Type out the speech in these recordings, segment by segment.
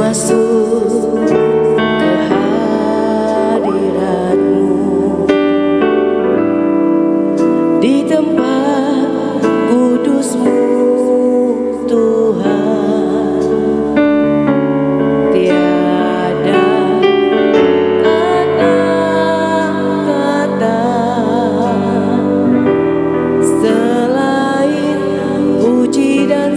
masuk ke hadirat-Mu di tempat kudus-Mu Tuhan. Tiada kata-kata selain puji dan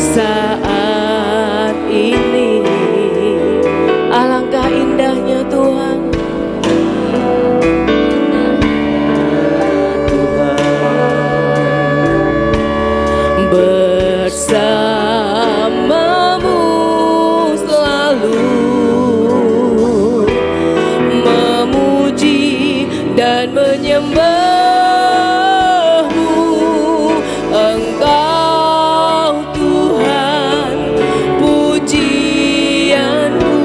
saat ini. Alangkah indahnya Tuhan. Bersamamu selalu memuji dan menyembah-Mu. Engkau Tuhan pujianku,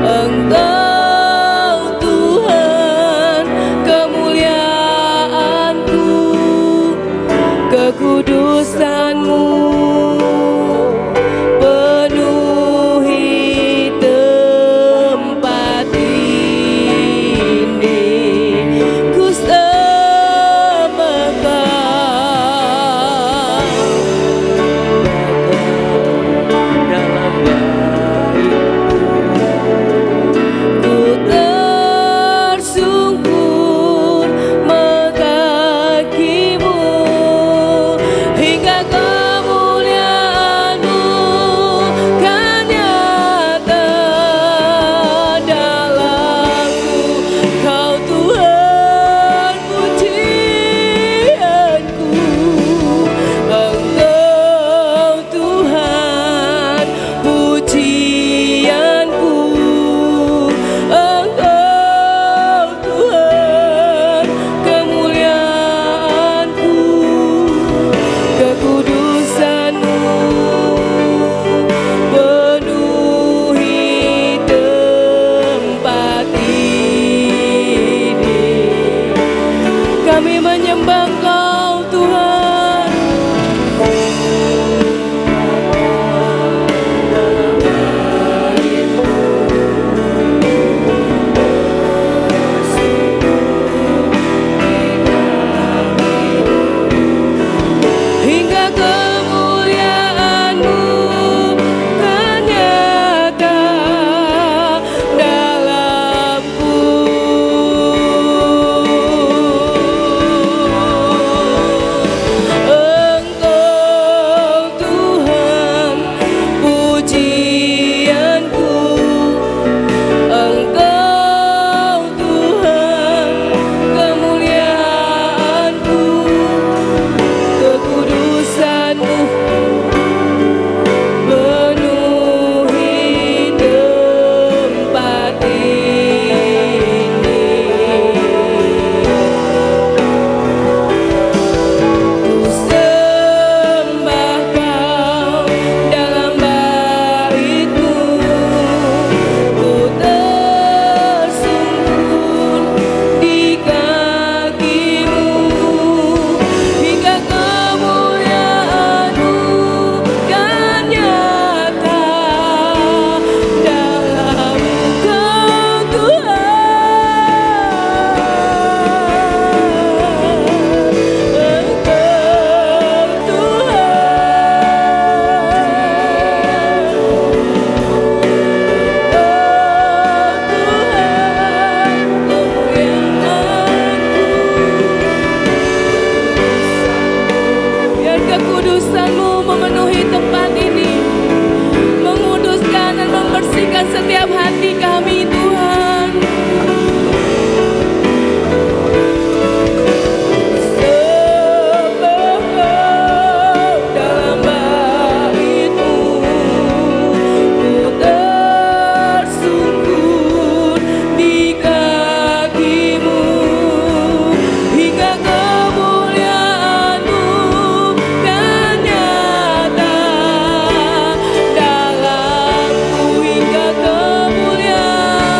Engkau Tuhan kemuliaanku, kekudusan-Mu penuhi tempat ini. setiap hati kami Tuhan. Kemuliaan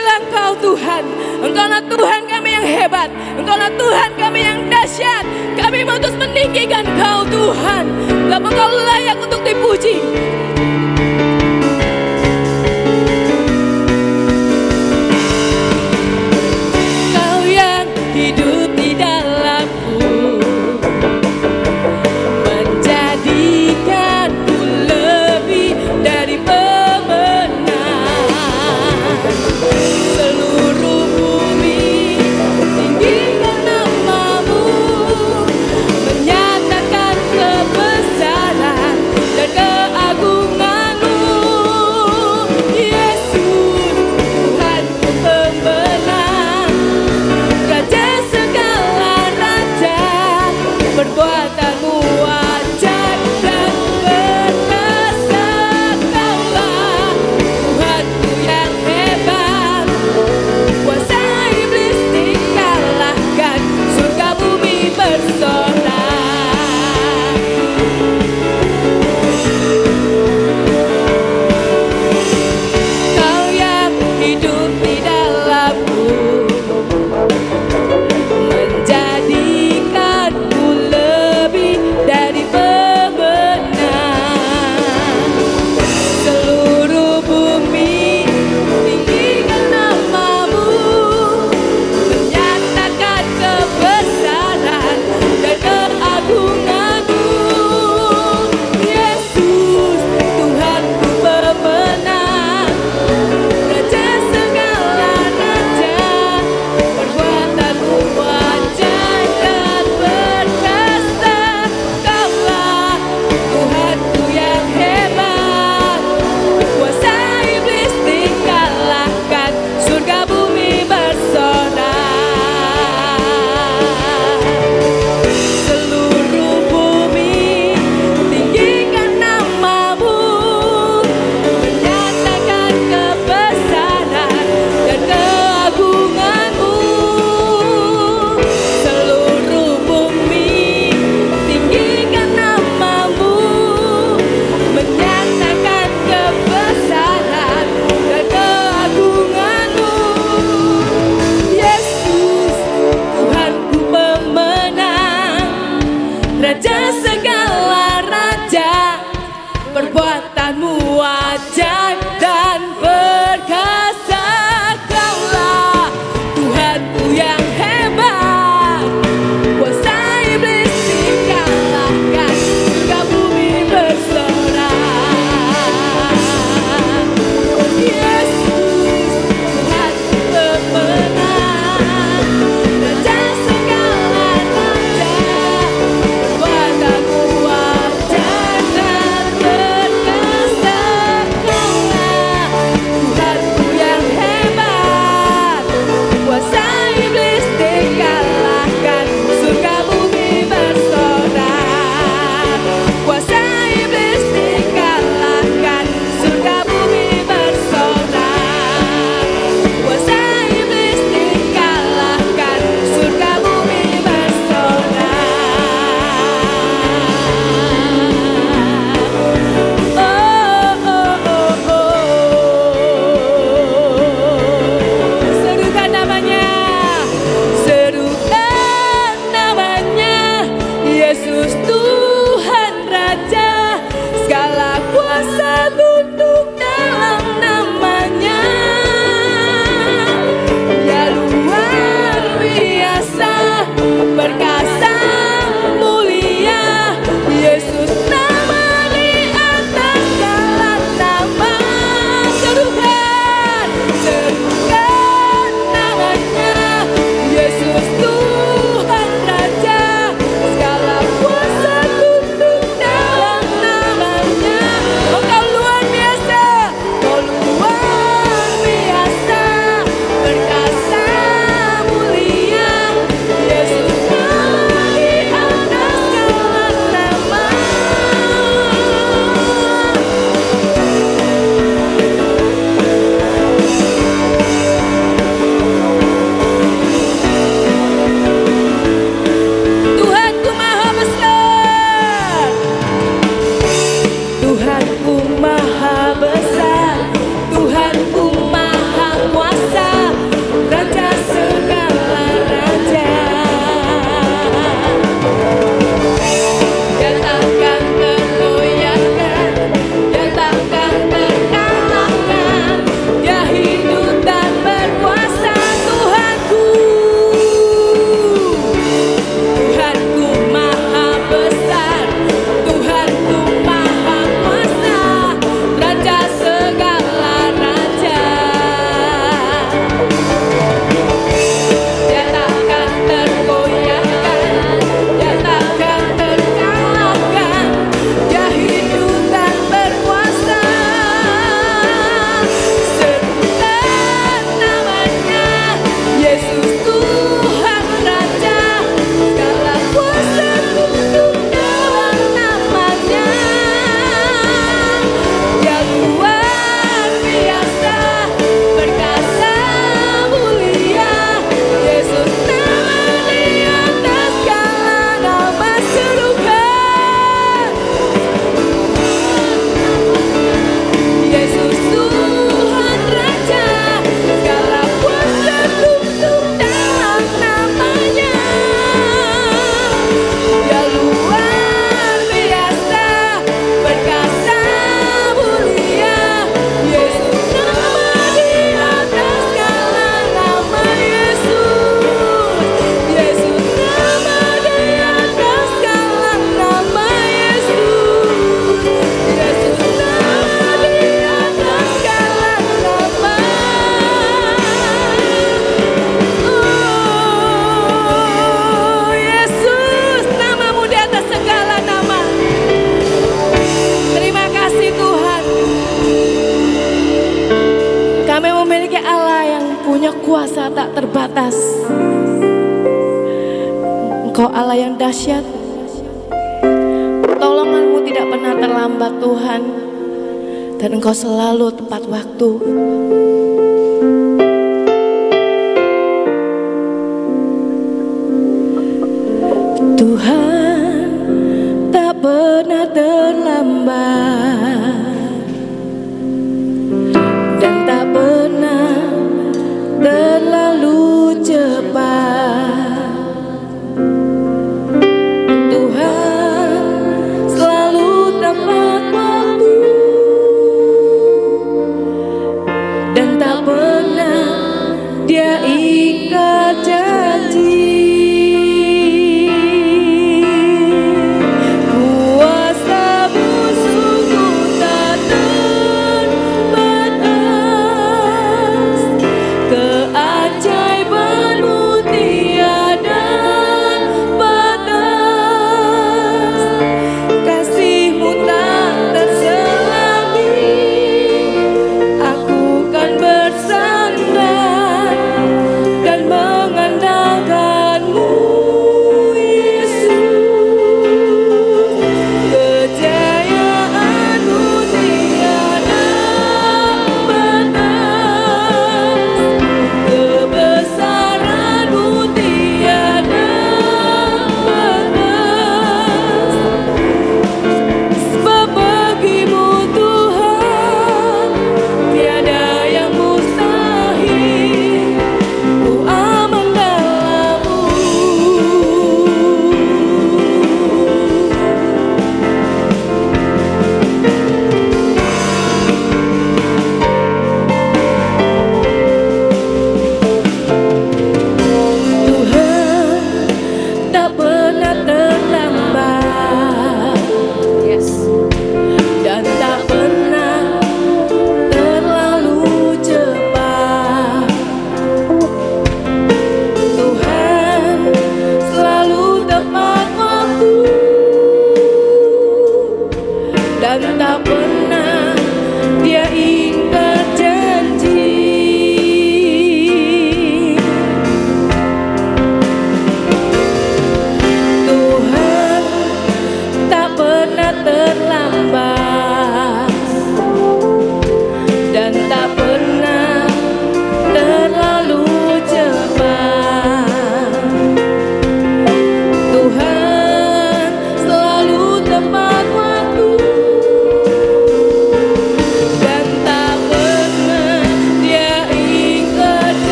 Pujilah Engkau Tuhan. Engkaulah Tuhan kami yang hebat. Engkaulah Tuhan kami yang dahsyat. Kami mau terus meninggikan Engkau Tuhan. Sebab Engkau layak untuk dipuji. Kau yang hidup di dalamku, menjadikanku lebih dari seluruh bumi tinggikan namamu, menyatakan kebesaran dan keagunganmu. Yesus Tuhanku pemenang, Raja segala raja, perbuatanmu ajaib dan perkasa. Kaulah Tuhanku yang hebat, kuasa iblis dikalahkan, surga bumi bersorak. Kau yang hidup di dalamku, menjadikanku lebih dari pemenang. Seluruh bumi tinggikan namamu, menyatakan kebesaran dan keagunganmu. Yesus Tuhanku pemenang, Raja segala raja, perbuatanmu ajaib dan perkasa. Kaulah Tuhanku yang hebat, kuasa iblis dikalahkan, surga bumi bersorak. Seluruh bumi tinggikan namamu, menyatakan kebesaran dan keagunganmu. Seluruh bumi tinggikan namamu, menyatakan kebesaran dan keagunganmu. Yesus Tuhanku pemenang, Raja segala raja, perbuatanmu ajaib dan perkasa. Kaulah Tuhanku yang hebat, kuasa iblis dikalahkan, surga bumi bersorak. Yesus Tuhanku pemenang, Raja segala raja, perbuatanmu ajaib dan perkasa. Kaulah memiliki Allah yang punya kuasa tak terbatas. Engkau Allah yang dahsyat. Pertolonganmu tidak pernah terlambat Tuhan. Dan Engkau selalu tepat waktu. Tuhan tak pernah terlambat dan tak pernah terlalu cepat. Tuhan selalu tepat waktu dan tak pernah Dia ikat janji. Kuasamu sungguh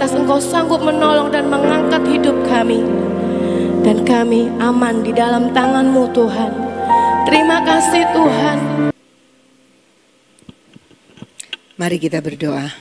atas Engkau sanggup menolong dan mengangkat hidup kami. Dan kami aman di dalam tangan-Mu Tuhan. Terima kasih Tuhan. Mari kita berdoa.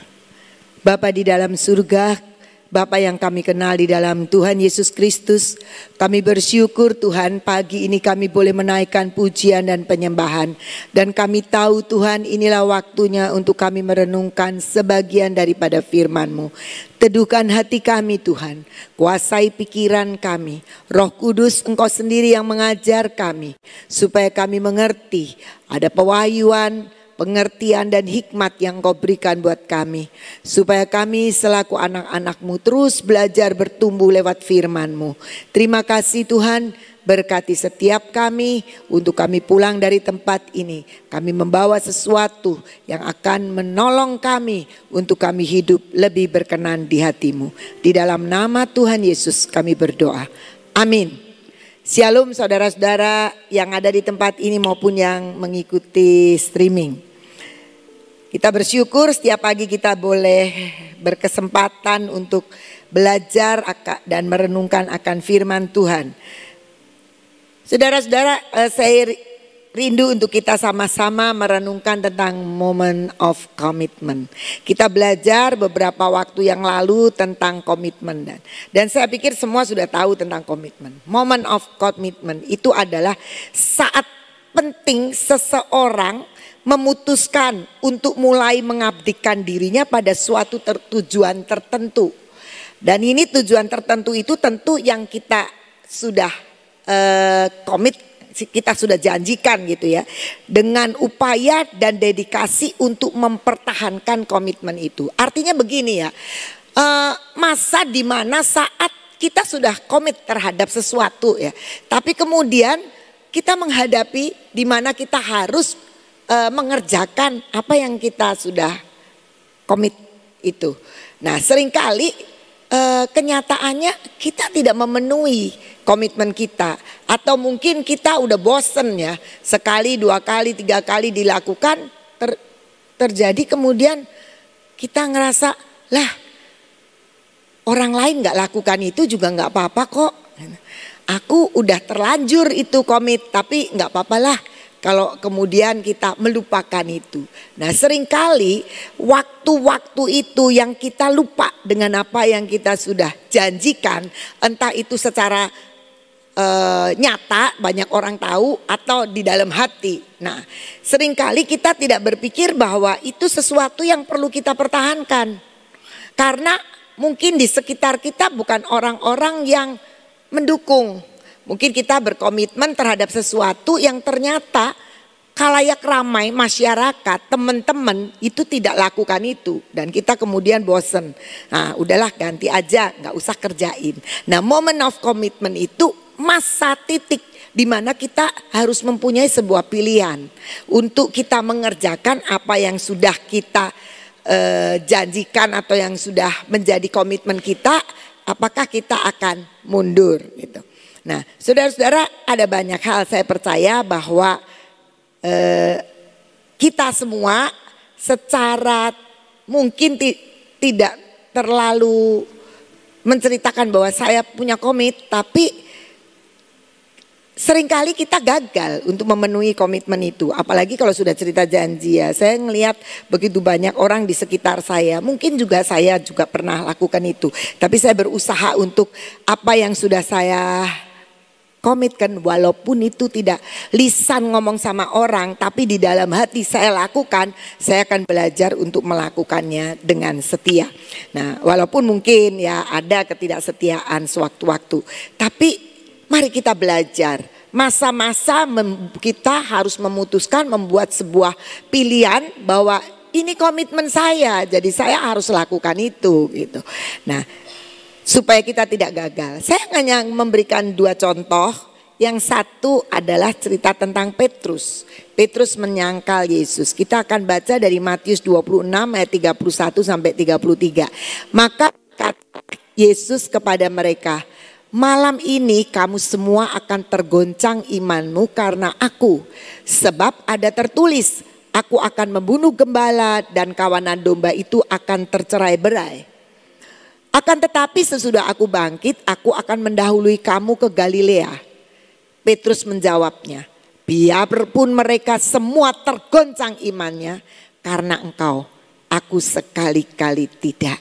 Bapa di dalam surga, Bapa yang kami kenal di dalam Tuhan Yesus Kristus, kami bersyukur Tuhan pagi ini kami boleh menaikkan pujian dan penyembahan. Dan kami tahu Tuhan inilah waktunya untuk kami merenungkan sebagian daripada firman-Mu. Teduhkan hati kami Tuhan, kuasai pikiran kami. Roh Kudus Engkau sendiri yang mengajar kami, supaya kami mengerti ada pewahyuan, pengertian dan hikmat yang Kau berikan buat kami. Supaya kami selaku anak-anak-Mu terus belajar bertumbuh lewat firman-Mu. Terima kasih Tuhan, berkati setiap kami untuk kami pulang dari tempat ini. Kami membawa sesuatu yang akan menolong kami untuk kami hidup lebih berkenan di hati-Mu. Di dalam nama Tuhan Yesus kami berdoa. Amin. Shalom saudara-saudara yang ada di tempat ini maupun yang mengikuti streaming. Kita bersyukur setiap pagi kita boleh berkesempatan untuk belajar dan merenungkan akan firman Tuhan. Saudara-saudara, saya rindu untuk kita sama-sama merenungkan tentang moment of commitment. Kita belajar beberapa waktu yang lalu tentang komitmen. Dan saya pikir semua sudah tahu tentang komitmen. Moment of commitment itu adalah saat penting seseorang memutuskan untuk mulai mengabdikan dirinya pada suatu tujuan tertentu. Dan ini tujuan tertentu itu tentu yang kita sudah komit, kita sudah janjikan gitu ya. Dengan upaya dan dedikasi untuk mempertahankan komitmen itu. Artinya begini ya, masa dimana saat kita sudah komit terhadap sesuatu ya. Tapi kemudian kita menghadapi dimana kita harus mengerjakan apa yang kita sudah komit itu. Nah seringkali kenyataannya kita tidak memenuhi komitmen kita. Atau mungkin kita udah bosen ya. Sekali, 2 kali, 3 kali dilakukan terjadi kemudian kita ngerasa lah orang lain gak lakukan itu juga gak apa-apa kok. Aku udah terlanjur itu komit tapi gak apa-apa lah. Kalau kemudian kita melupakan itu. Nah seringkali waktu-waktu itu yang kita lupa dengan apa yang kita sudah janjikan. Entah itu secara nyata banyak orang tahu atau di dalam hati. Nah seringkali kita tidak berpikir bahwa itu sesuatu yang perlu kita pertahankan. Karena mungkin di sekitar kita bukan orang-orang yang mendukung. Mungkin kita berkomitmen terhadap sesuatu yang ternyata khalayak ramai masyarakat, teman-teman itu tidak lakukan itu. Dan kita kemudian bosen. Nah udahlah ganti aja, gak usah kerjain. Nah moment of commitment itu masa titik di mana kita harus mempunyai sebuah pilihan. Untuk kita mengerjakan apa yang sudah kita janjikan atau yang sudah menjadi komitmen kita. Apakah kita akan mundur gitu. Nah saudara-saudara ada banyak hal saya percaya bahwa kita semua secara mungkin tidak terlalu menceritakan bahwa saya punya komit. Tapi seringkali kita gagal untuk memenuhi komitmen itu. Apalagi kalau sudah cerita janji ya. Saya ngelihat begitu banyak orang di sekitar saya. Mungkin juga saya juga pernah lakukan itu. Tapi saya berusaha untuk apa yang sudah saya komitkan, walaupun itu tidak lisan ngomong sama orang, tapi di dalam hati saya lakukan, saya akan belajar untuk melakukannya dengan setia. Nah, walaupun mungkin ya ada ketidaksetiaan sewaktu-waktu, tapi mari kita belajar. Masa-masa kita harus memutuskan membuat sebuah pilihan bahwa ini komitmen saya, jadi saya harus lakukan itu gitu. Nah, supaya kita tidak gagal. Saya hanya memberikan 2 contoh. Yang satu adalah cerita tentang Petrus. Petrus menyangkal Yesus. Kita akan baca dari Matius 26 ayat 31 sampai 33. Maka kata Yesus kepada mereka, malam ini kamu semua akan tergoncang imanmu karena aku. Sebab ada tertulis, aku akan membunuh gembala dan kawanan domba itu akan tercerai-berai. Akan tetapi sesudah aku bangkit, aku akan mendahului kamu ke Galilea. Petrus menjawabnya, biarpun mereka semua tergoncang imannya karena engkau, aku sekali-kali tidak.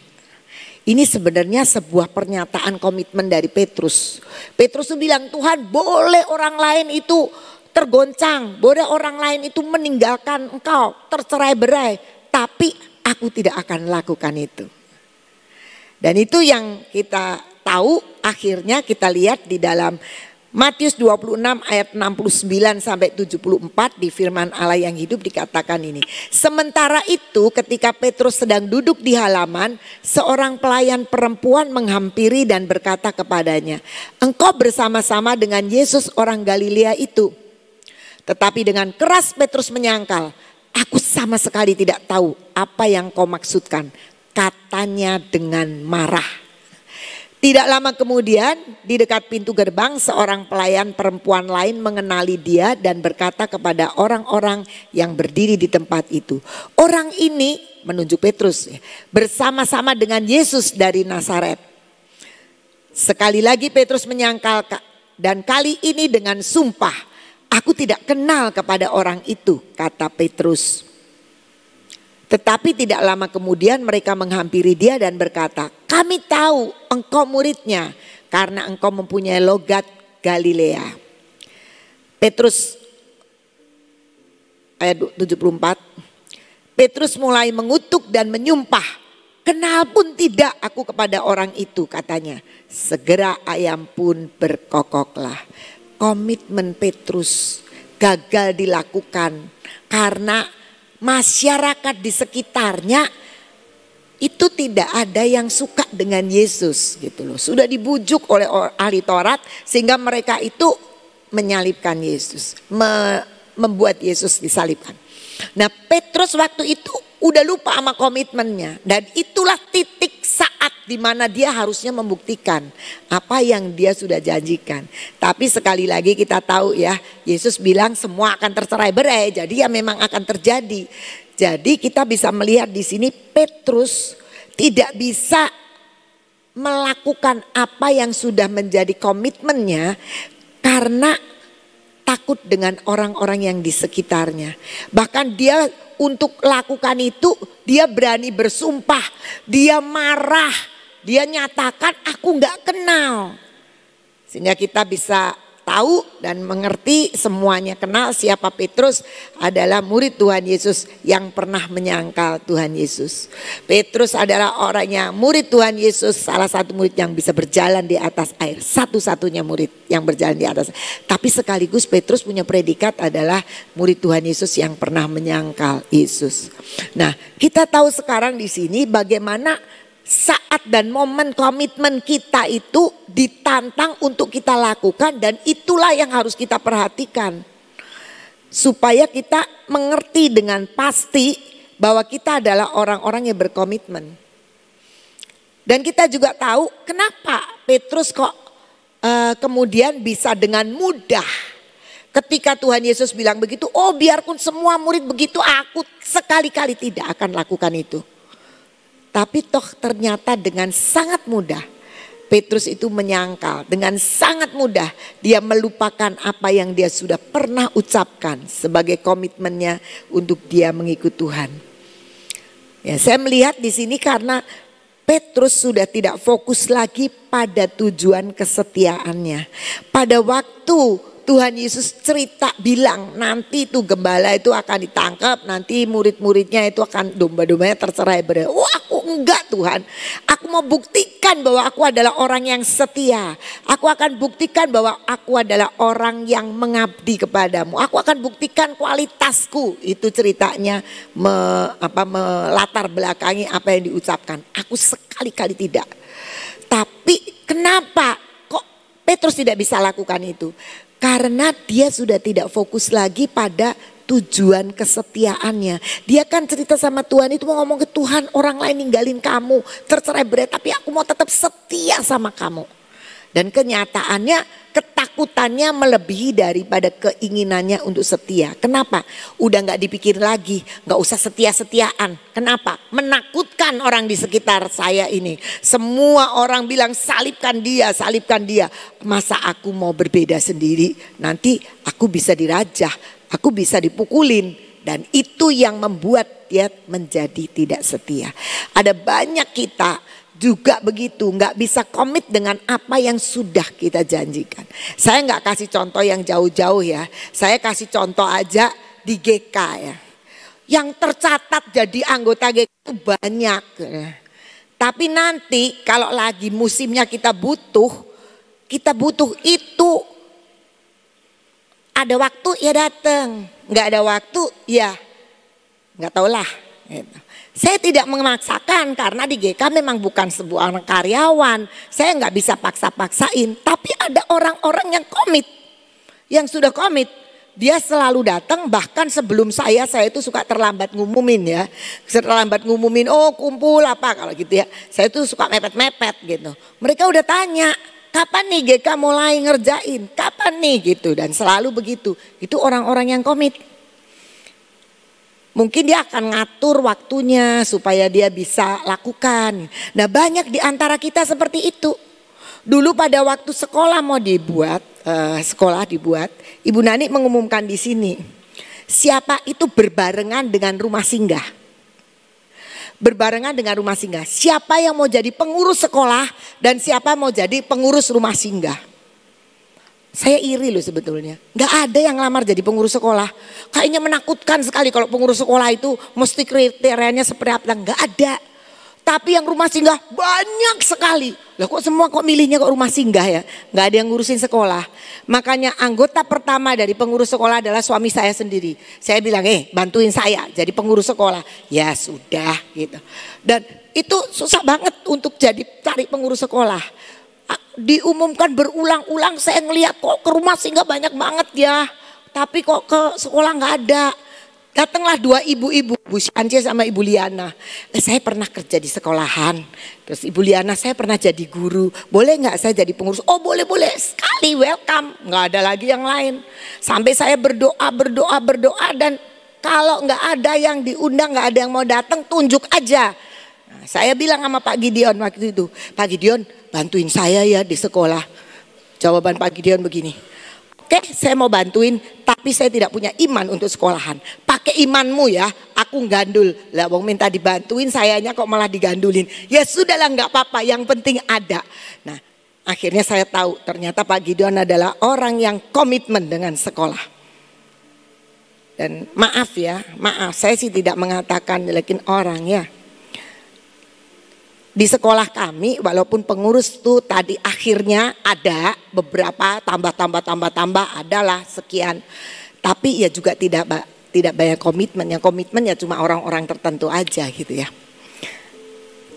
Ini sebenarnya sebuah pernyataan komitmen dari Petrus. Petrus itu bilang, Tuhan boleh orang lain itu tergoncang, boleh orang lain itu meninggalkan engkau, tercerai-berai, tapi aku tidak akan lakukan itu. Dan itu yang kita tahu, akhirnya kita lihat di dalam Matius 26 ayat 69 sampai 74 di firman Allah yang hidup dikatakan ini. Sementara itu ketika Petrus sedang duduk di halaman, seorang pelayan perempuan menghampiri dan berkata kepadanya, engkau bersama-sama dengan Yesus orang Galilea itu. Tetapi dengan keras Petrus menyangkal, aku sama sekali tidak tahu apa yang kau maksudkan. Katanya dengan marah. Tidak lama kemudian di dekat pintu gerbang seorang pelayan perempuan lain mengenali dia dan berkata kepada orang-orang yang berdiri di tempat itu. Orang ini menunjuk Petrus bersama-sama dengan Yesus dari Nazaret. Sekali lagi Petrus menyangkal dan kali ini dengan sumpah. Aku tidak kenal kepada orang itu, kata Petrus. Tetapi tidak lama kemudian mereka menghampiri dia dan berkata, kami tahu engkau muridnya karena engkau mempunyai logat Galilea. Petrus ayat 74. Petrus mulai mengutuk dan menyumpah, kenal pun tidak aku kepada orang itu, katanya. Segera ayam pun berkokoklah. Komitmen Petrus gagal dilakukan karena masyarakat di sekitarnya itu tidak ada yang suka dengan Yesus gitu loh. Sudah dibujuk oleh ahli Taurat sehingga mereka itu menyalibkan Yesus, membuat Yesus disalibkan. Nah, Petrus waktu itu udah lupa sama komitmennya dan itulah titik saat di mana dia harusnya membuktikan apa yang dia sudah janjikan. Tapi sekali lagi kita tahu ya, Yesus bilang semua akan tercerai-berai, jadi ya memang akan terjadi. Jadi kita bisa melihat di sini Petrus tidak bisa melakukan apa yang sudah menjadi komitmennya karena takut dengan orang-orang yang di sekitarnya. Bahkan dia untuk lakukan itu dia berani bersumpah, dia marah, dia nyatakan aku gak kenal. Sehingga kita bisa tahu dan mengerti semuanya kenal siapa Petrus adalah murid Tuhan Yesus yang pernah menyangkal Tuhan Yesus. Petrus adalah orangnya murid Tuhan Yesus, salah satu murid yang bisa berjalan di atas air, satu-satunya murid yang berjalan di atas. Tapi sekaligus Petrus punya predikat adalah murid Tuhan Yesus yang pernah menyangkal Yesus. Nah, kita tahu sekarang di sini bagaimana saat dan momen komitmen kita itu ditantang untuk kita lakukan dan itulah yang harus kita perhatikan. Supaya kita mengerti dengan pasti bahwa kita adalah orang-orang yang berkomitmen. Dan kita juga tahu kenapa Petrus kok kemudian bisa dengan mudah ketika Tuhan Yesus bilang begitu, oh biarpun semua murid begitu aku sekali-kali tidak akan lakukan itu. Tapi toh ternyata dengan sangat mudah Petrus itu menyangkal. Dengan sangat mudah dia melupakan apa yang dia sudah pernah ucapkan sebagai komitmennya untuk dia mengikut Tuhan. Ya, saya melihat di sini karena Petrus sudah tidak fokus lagi pada tujuan kesetiaannya. Pada waktu Tuhan Yesus cerita bilang nanti itu gembala itu akan ditangkap, nanti murid-muridnya itu akan domba-dombanya tercerai-berai. Oh aku enggak Tuhan, aku mau buktikan bahwa aku adalah orang yang setia. Aku akan buktikan bahwa aku adalah orang yang mengabdi kepadamu. Aku akan buktikan kualitasku. Itu ceritanya melatar belakangi apa yang diucapkan. Aku sekali-kali tidak. Tapi kenapa kok Petrus tidak bisa lakukan itu? Karena dia sudah tidak fokus lagi pada tujuan kesetiaannya. Dia kan cerita sama Tuhan itu mau ngomong ke Tuhan, orang lain ninggalin kamu, tercerai-berai, tapi aku mau tetap setia sama kamu. Dan kenyataannya ketakutan ketakutannya melebihi daripada keinginannya untuk setia. Kenapa? Udah gak dipikir lagi, gak usah setia-setiaan. Kenapa? Menakutkan orang di sekitar saya ini. Semua orang bilang salibkan dia, salibkan dia. Masa aku mau berbeda sendiri? Nanti aku bisa dirajah, aku bisa dipukulin. Dan itu yang membuat dia menjadi tidak setia. Ada banyak kita juga begitu, nggak bisa komit dengan apa yang sudah kita janjikan. Saya nggak kasih contoh yang jauh-jauh ya. Saya kasih contoh aja di GK ya. Yang tercatat jadi anggota GK itu banyak. Tapi nanti kalau lagi musimnya kita butuh itu ada waktu ya datang, nggak ada waktu ya nggak tahulah. Gitu. Saya tidak memaksakan karena di GK memang bukan sebuah karyawan. Saya nggak bisa paksa-paksain. Tapi ada orang-orang yang komit, yang sudah komit. Dia selalu datang, bahkan sebelum saya itu suka terlambat ngumumin ya. Terlambat ngumumin, oh kumpul apa kalau gitu ya. Saya tuh suka mepet-mepet gitu. Mereka udah tanya, kapan nih GK mulai ngerjain? Kapan nih gitu. Dan selalu begitu. Itu orang-orang yang komit. Mungkin dia akan ngatur waktunya supaya dia bisa lakukan. Nah banyak di antara kita seperti itu. Dulu pada waktu sekolah mau dibuat, Ibu Nani mengumumkan di sini. Siapa itu berbarengan dengan rumah singgah. Berbarengan dengan rumah singgah. Siapa yang mau jadi pengurus sekolah dan siapa mau jadi pengurus rumah singgah. Saya iri loh sebetulnya. Gak ada yang lamar jadi pengurus sekolah. Kayaknya menakutkan sekali kalau pengurus sekolah itu mesti kriterianya seperti apa. Gak ada. Tapi yang rumah singgah banyak sekali. Lah kok semua kok milihnya kok rumah singgah ya. Gak ada yang ngurusin sekolah. Makanya anggota pertama dari pengurus sekolah adalah suami saya sendiri. Saya bilang bantuin saya jadi pengurus sekolah. Ya sudah gitu. Dan itu susah banget untuk jadi cari pengurus sekolah. Diumumkan berulang-ulang, saya ngeliat kok ke rumah singgah banyak banget ya. Tapi kok ke sekolah gak ada. Datanglah dua ibu-ibu, Bu Syance sama Ibu Liana. Saya pernah kerja di sekolahan. Terus Ibu Liana, saya pernah jadi guru. Boleh gak saya jadi pengurus? Oh boleh sekali, welcome. Gak ada lagi yang lain. Sampai saya berdoa dan kalau gak ada yang diundang, gak ada yang mau datang, tunjuk aja. Nah, saya bilang sama Pak Gideon waktu itu, Pak Gideon bantuin saya ya di sekolah. Jawaban Pak Gideon begini, oke saya mau bantuin tapi saya tidak punya iman untuk sekolahan. Pakai imanmu ya, aku gandul. Lah wong minta dibantuin sayanya kok malah digandulin. Ya sudahlah gak apa-apa, yang penting ada. Nah akhirnya saya tahu ternyata Pak Gideon adalah orang yang komitmen dengan sekolah. Dan maaf saya sih tidak mengatakan jelekin orang ya. Di sekolah kami walaupun pengurus tuh tadi akhirnya ada beberapa tambah adalah sekian. Tapi ya juga tidak banyak komitmen. Yang komitmen ya cuma orang-orang tertentu aja gitu ya.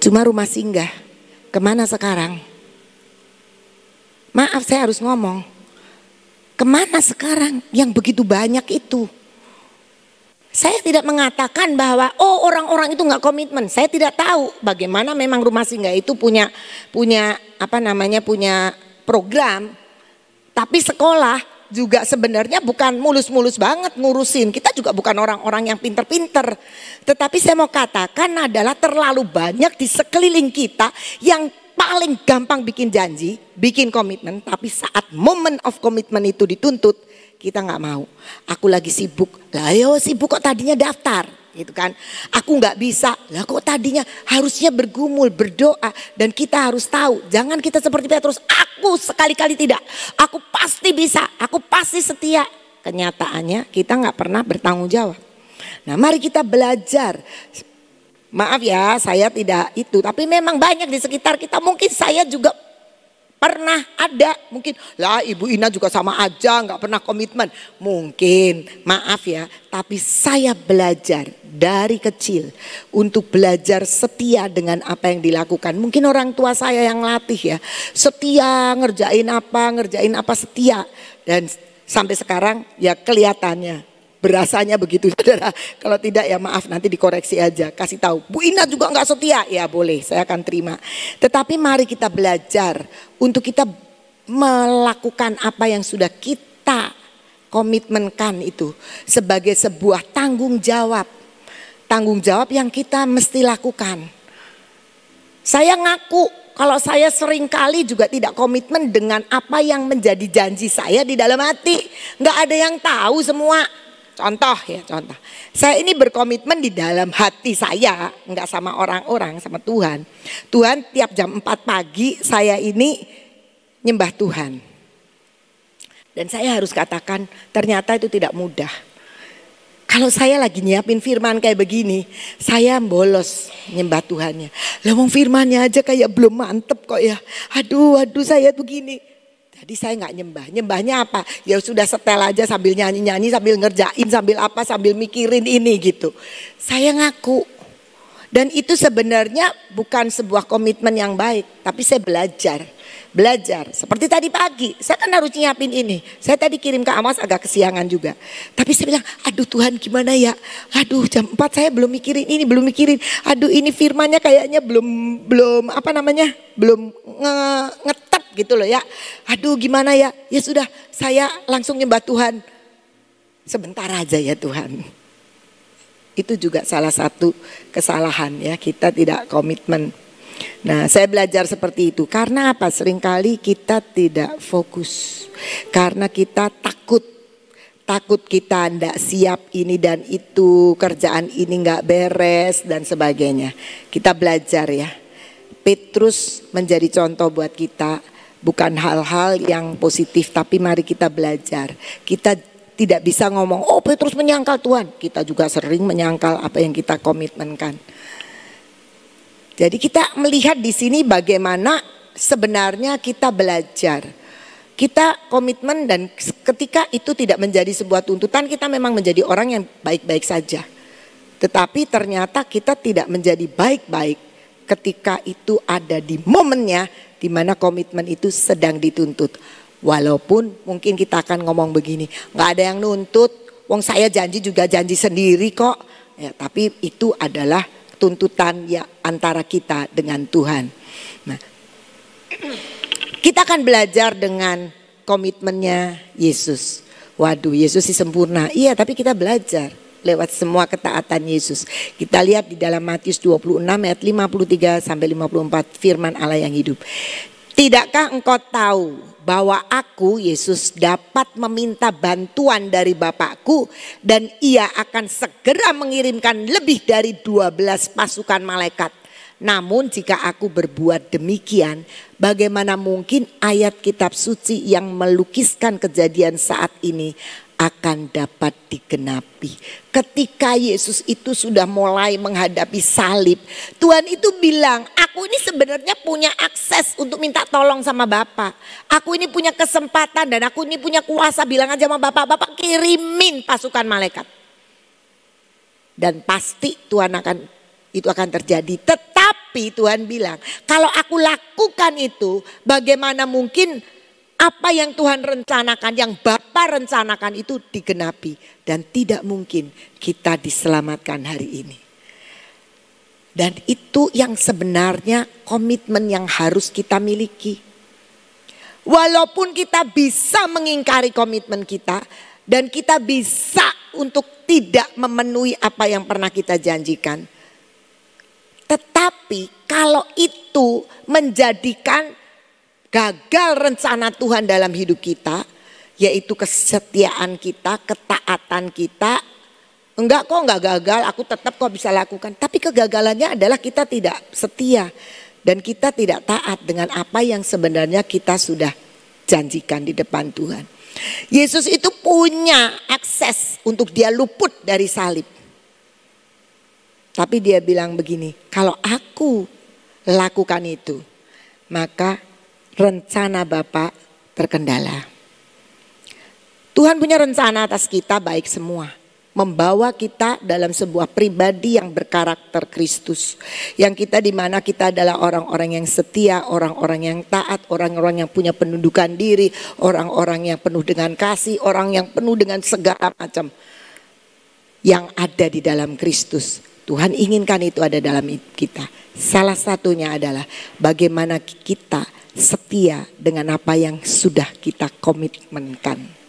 Cuma rumah singgah. Kemana sekarang? Maaf saya harus ngomong. Kemana sekarang yang begitu banyak itu? Saya tidak mengatakan bahwa orang-orang itu nggak komitmen. Saya tidak tahu bagaimana memang rumah singgah itu punya program. Tapi sekolah juga sebenarnya bukan mulus-mulus banget ngurusin. Kita juga bukan orang-orang yang pinter-pinter. Tetapi saya mau katakan adalah terlalu banyak di sekeliling kita yang paling gampang bikin janji, bikin komitmen. Tapi saat moment of commitment itu dituntut, kita nggak mau. Aku lagi sibuk. Lah yo sibuk kok tadinya daftar gitu kan. Aku nggak bisa. Lah kok tadinya harusnya bergumul, berdoa. Dan kita harus tahu. Jangan kita seperti Petrus. Aku sekali-kali tidak. Aku pasti bisa. Aku pasti setia. Kenyataannya kita nggak pernah bertanggung jawab. Nah mari kita belajar. Maaf ya saya tidak itu. Tapi memang banyak di sekitar kita. Mungkin saya juga pernah ada, mungkin lah Ibu Ina juga sama aja nggak pernah komitmen. Mungkin, maaf ya, tapi saya belajar dari kecil untuk belajar setia dengan apa yang dilakukan. Mungkin orang tua saya yang latih ya, setia ngerjain apa setia. Dan sampai sekarang ya kelihatannya. Berasanya begitu saudara. Kalau tidak ya maaf nanti dikoreksi aja. Kasih tahu Bu Ina juga gak setia. Ya boleh saya akan terima. Tetapi mari kita belajar untuk kita melakukan apa yang sudah kita komitmenkan itu sebagai sebuah tanggung jawab. Tanggung jawab yang kita mesti lakukan. Saya ngaku kalau saya seringkali juga tidak komitmen dengan apa yang menjadi janji saya di dalam hati. Nggak ada yang tahu semua. Contoh. Saya ini berkomitmen di dalam hati saya, nggak sama orang-orang, sama Tuhan. Tuhan tiap jam 4 pagi saya ini nyembah Tuhan. Dan saya harus katakan ternyata itu tidak mudah. Kalau saya lagi nyiapin firman kayak begini, saya bolos nyembah Tuhannya. Lah wong firmannya aja kayak belum mantep kok ya. Aduh saya begini. Jadi saya nggak nyembah. Nyembahnya apa? Ya sudah setel aja sambil nyanyi-nyanyi, sambil ngerjain, sambil apa, sambil mikirin ini gitu. Saya ngaku. Dan itu sebenarnya bukan sebuah komitmen yang baik. Tapi saya belajar. Seperti tadi pagi, saya kan harus nyiapin ini. Saya tadi kirim ke Amos agak kesiangan juga. Tapi saya bilang, aduh Tuhan gimana ya. Aduh jam 4 saya belum mikirin ini, belum mikirin. Aduh ini firmannya kayaknya belum apa namanya, belum ngetep gitu loh ya. Aduh gimana ya. Ya sudah saya langsung nyembah Tuhan. Sebentar aja ya Tuhan. Itu juga salah satu kesalahan ya, kita tidak komitmen. Nah saya belajar seperti itu. Karena apa? Seringkali kita tidak fokus. Karena kita takut kita tidak siap ini dan itu, kerjaan ini nggak beres dan sebagainya. Kita belajar ya. Petrus menjadi contoh buat kita. Bukan hal-hal yang positif, tapi mari kita belajar. Kita tidak bisa ngomong, oh Petrus menyangkal Tuhan. Kita juga sering menyangkal apa yang kita komitmenkan. Jadi kita melihat di sini bagaimana sebenarnya kita belajar. Kita komitmen dan ketika itu tidak menjadi sebuah tuntutan, kita memang menjadi orang yang baik-baik saja. Tetapi ternyata kita tidak menjadi baik-baik ketika itu ada di momennya di mana komitmen itu sedang dituntut. Walaupun mungkin kita akan ngomong begini, nggak ada yang nuntut, wong saya janji juga janji sendiri kok. Ya, tapi itu adalah tuntutan ya antara kita dengan Tuhan. Nah, kita akan belajar dengan komitmennya Yesus. Waduh, Yesus sih sempurna. Iya, tapi kita belajar lewat semua ketaatan Yesus. Kita lihat di dalam Matius 26 ayat 53 sampai 54 firman Allah yang hidup. Tidakkah engkau tahu bahwa aku Yesus dapat meminta bantuan dari Bapakku dan ia akan segera mengirimkan lebih dari 12 pasukan malaikat. Namun jika aku berbuat demikian, bagaimana mungkin ayat kitab suci yang melukiskan kejadian saat ini akan dapat digenapi. Ketika Yesus itu sudah mulai menghadapi salib, Tuhan itu bilang, aku ini sebenarnya punya akses untuk minta tolong sama Bapa. Aku ini punya kesempatan dan aku ini punya kuasa, bilang aja sama Bapak, Bapak kirimin pasukan malaikat. Dan pasti Tuhan itu akan terjadi. Tetapi Tuhan bilang, kalau aku lakukan itu, bagaimana mungkin apa yang Tuhan rencanakan, yang Bapa rencanakan itu digenapi. Dan tidak mungkin kita diselamatkan hari ini. Dan itu yang sebenarnya komitmen yang harus kita miliki. Walaupun kita bisa mengingkari komitmen kita. Dan kita bisa untuk tidak memenuhi apa yang pernah kita janjikan. Tetapi kalau itu menjadikan gagal rencana Tuhan dalam hidup kita, yaitu kesetiaan kita, ketaatan kita. Enggak kok, enggak gagal, aku tetap kok bisa lakukan. Tapi kegagalannya adalah kita tidak setia dan kita tidak taat dengan apa yang sebenarnya kita sudah janjikan di depan Tuhan. Yesus itu punya akses untuk dia luput dari salib. Tapi dia bilang begini, kalau aku lakukan itu, maka rencana Bapa terkendala. Tuhan punya rencana atas kita baik semua. Membawa kita dalam sebuah pribadi yang berkarakter Kristus. Yang kita di mana kita adalah orang-orang yang setia, orang-orang yang taat, orang-orang yang punya penundukan diri, orang-orang yang penuh dengan kasih, orang yang penuh dengan segala macam yang ada di dalam Kristus. Tuhan inginkan itu ada dalam kita. Salah satunya adalah bagaimana kita setia dengan apa yang sudah kita komitmenkan.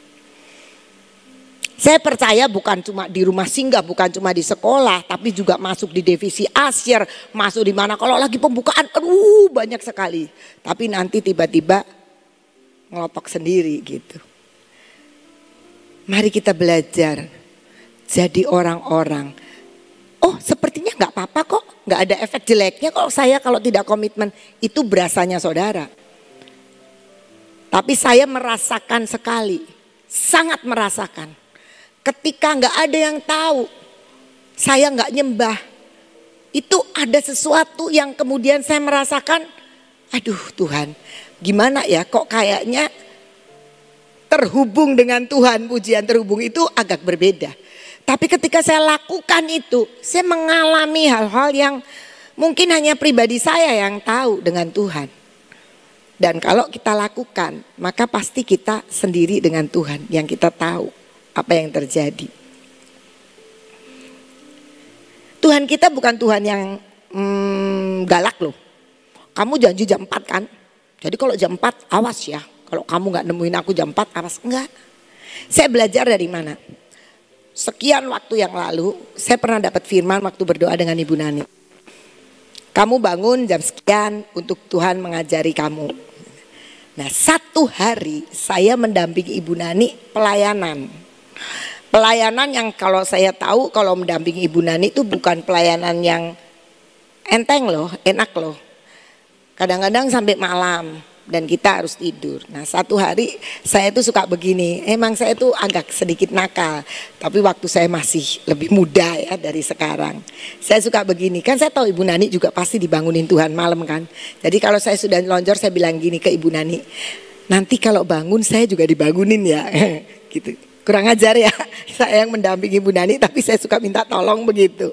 Saya percaya bukan cuma di rumah singgah, bukan cuma di sekolah, tapi juga masuk di divisi asyir, masuk di mana kalau lagi pembukaan, banyak sekali. Tapi nanti tiba-tiba ngelotok sendiri gitu. Mari kita belajar jadi orang-orang. Oh, sepertinya nggak apa-apa kok, nggak ada efek jeleknya kok saya kalau tidak komitmen. Itu berasanya saudara. Tapi saya merasakan sekali, sangat merasakan. Ketika nggak ada yang tahu, saya nggak nyembah. Itu ada sesuatu yang kemudian saya merasakan, aduh Tuhan, gimana ya kok kayaknya terhubung dengan Tuhan, pujian terhubung itu agak berbeda. Tapi ketika saya lakukan itu, saya mengalami hal-hal yang mungkin hanya pribadi saya yang tahu dengan Tuhan. Dan kalau kita lakukan, maka pasti kita sendiri dengan Tuhan yang kita tahu apa yang terjadi. Tuhan kita bukan Tuhan yang galak loh. Kamu janji jam 4 kan? Jadi kalau jam 4 awas ya. Kalau kamu gak nemuin aku jam 4 awas. Enggak. Saya belajar dari mana? Sekian waktu yang lalu saya pernah dapat firman waktu berdoa dengan Ibu Nani. Kamu bangun jam sekian untuk Tuhan mengajari kamu. Nah, satu hari saya mendampingi Ibu Nani pelayanan. Pelayanan yang kalau saya tahu kalau mendampingi Ibu Nani itu bukan pelayanan yang enteng loh, enak loh. Kadang-kadang sampai malam dan kita harus tidur. Nah, satu hari saya tuh suka begini. Emang saya tuh agak sedikit nakal. Tapi waktu saya masih lebih muda ya dari sekarang. Saya suka begini. Kan saya tahu Ibu Nani juga pasti dibangunin Tuhan malam kan. Jadi kalau saya sudah lonjor saya bilang gini ke Ibu Nani. Nanti kalau bangun saya juga dibangunin ya. Gitu. Kurang ajar ya. Saya yang mendampingi Ibu Nani tapi saya suka minta tolong begitu.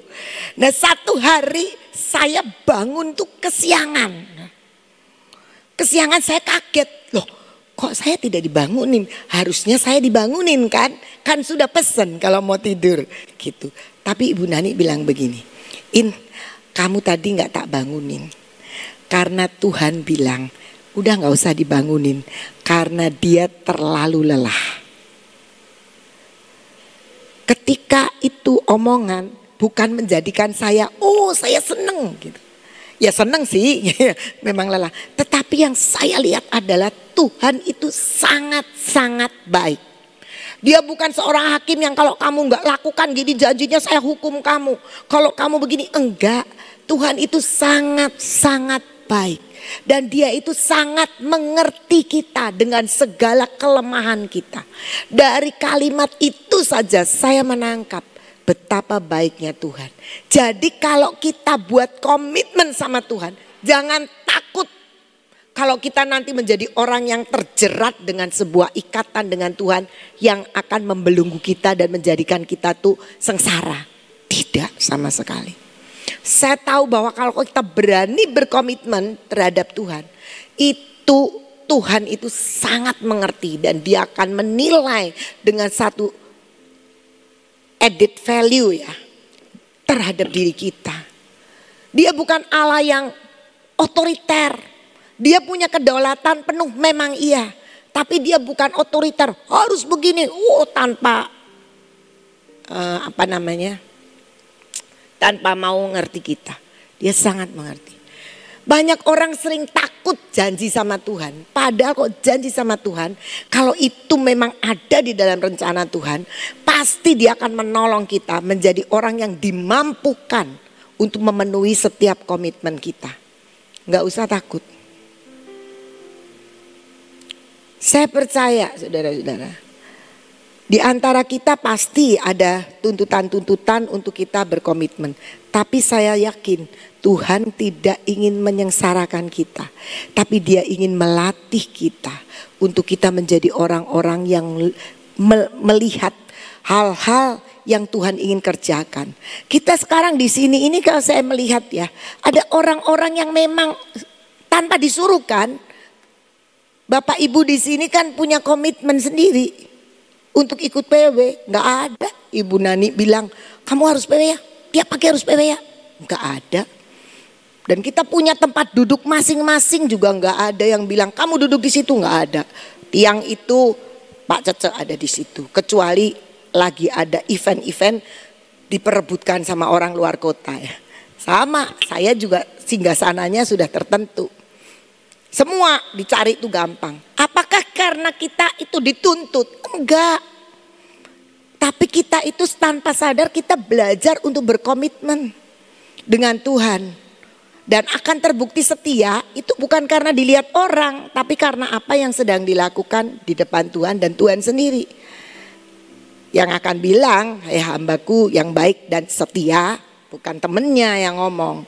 Nah, satu hari saya bangun tuh kesiangan. Kesiangan saya kaget, loh kok saya tidak dibangunin, harusnya saya dibangunin kan sudah pesen kalau mau tidur gitu. Tapi Ibu Nani bilang begini, kamu tadi gak tak bangunin karena Tuhan bilang udah gak usah dibangunin karena dia terlalu lelah. Ketika itu omongan bukan menjadikan saya, oh saya seneng gitu. Ya senang sih, memang lelah. Tetapi yang saya lihat adalah Tuhan itu sangat-sangat baik. Dia bukan seorang hakim yang kalau kamu nggak lakukan gini janjinya saya hukum kamu. Kalau kamu begini enggak. Tuhan itu sangat-sangat baik. Dan dia itu sangat mengerti kita dengan segala kelemahan kita. Dari kalimat itu saja saya menangkap betapa baiknya Tuhan. Jadi kalau kita buat komitmen sama Tuhan, jangan takut kalau kita nanti menjadi orang yang terjerat dengan sebuah ikatan dengan Tuhan yang akan membelenggu kita dan menjadikan kita tuh sengsara. Tidak sama sekali. Saya tahu bahwa kalau kita berani berkomitmen terhadap Tuhan, itu Tuhan itu sangat mengerti dan dia akan menilai dengan satu added value ya terhadap diri kita. Dia bukan Allah yang otoriter. Dia punya kedaulatan penuh memang iya. Tapi dia bukan otoriter. Harus begini. Tanpa tanpa mau ngerti kita. Dia sangat mengerti. Banyak orang sering takut janji sama Tuhan. Padahal kok janji sama Tuhan, kalau itu memang ada di dalam rencana Tuhan, pasti dia akan menolong kita menjadi orang yang dimampukan untuk memenuhi setiap komitmen kita. Gak usah takut. Saya percaya saudara-saudara, di antara kita pasti ada tuntutan-tuntutan untuk kita berkomitmen. Tapi saya yakin Tuhan tidak ingin menyengsarakan kita. Tapi dia ingin melatih kita untuk kita menjadi orang-orang yang melihat hal-hal yang Tuhan ingin kerjakan. Kita sekarang di sini ini kalau saya melihat ya, ada orang-orang yang memang tanpa disuruh kan. Bapak Ibu di sini kan punya komitmen sendiri untuk ikut PW. Nggak ada. Ibu Nani bilang, kamu harus PW ya. tiap pagi harus PWA? Enggak ada. Dan kita punya tempat duduk masing-masing juga enggak ada yang bilang kamu duduk di situ, enggak ada. Tiang itu Pak Cece ada di situ. Kecuali lagi ada event-event diperebutkan sama orang luar kota ya. Sama, saya juga singgasananya sudah tertentu. Semua dicari itu gampang. Apakah karena kita itu dituntut? Enggak. Tapi kita itu tanpa sadar kita belajar untuk berkomitmen dengan Tuhan. Dan akan terbukti setia itu bukan karena dilihat orang, tapi karena apa yang sedang dilakukan di depan Tuhan dan Tuhan sendiri. Yang akan bilang, hai hambaku yang baik dan setia, bukan temennya yang ngomong.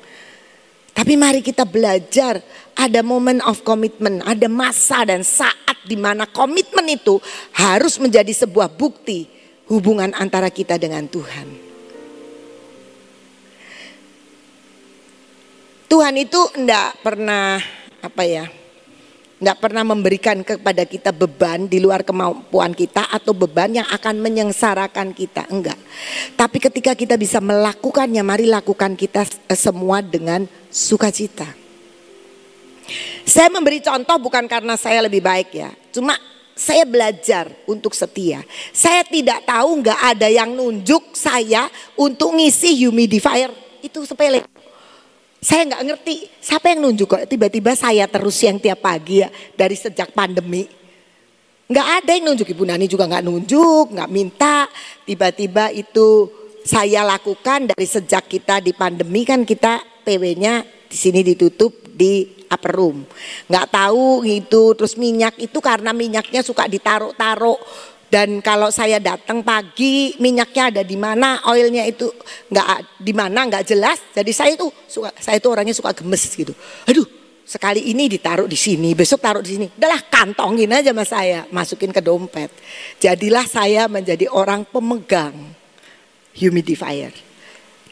Tapi mari kita belajar, ada moment of commitment, ada masa dan saat di mana komitmen itu harus menjadi sebuah bukti hubungan antara kita dengan Tuhan. Tuhan itu enggak pernah enggak pernah memberikan kepada kita beban di luar kemampuan kita atau beban yang akan menyengsarakan kita, enggak. Tapi ketika kita bisa melakukannya, mari lakukan kita semua dengan sukacita. Saya memberi contoh bukan karena saya lebih baik ya, cuma saya belajar untuk setia. Saya tidak tahu enggak ada yang nunjuk saya untuk ngisi humidifier, itu sepele. Saya nggak ngerti siapa yang nunjuk kok tiba-tiba saya terus yang tiap pagi ya dari sejak pandemi. Nggak ada yang nunjuk, Ibu Nani juga nggak nunjuk, nggak minta. Tiba-tiba itu saya lakukan dari sejak kita di pandemi kan kita PW-nya di sini ditutup di upper room. Nggak tahu gitu, terus minyak itu karena minyaknya suka ditaruh-taruh. Dan kalau saya datang pagi minyaknya ada di mana, oilnya itu nggak di mana nggak jelas. Jadi saya itu orangnya suka gemes gitu. Aduh, sekali ini ditaruh di sini, besok taruh di sini. Udahlah kantongin aja sama saya, masukin ke dompet. Jadilah saya menjadi orang pemegang humidifier.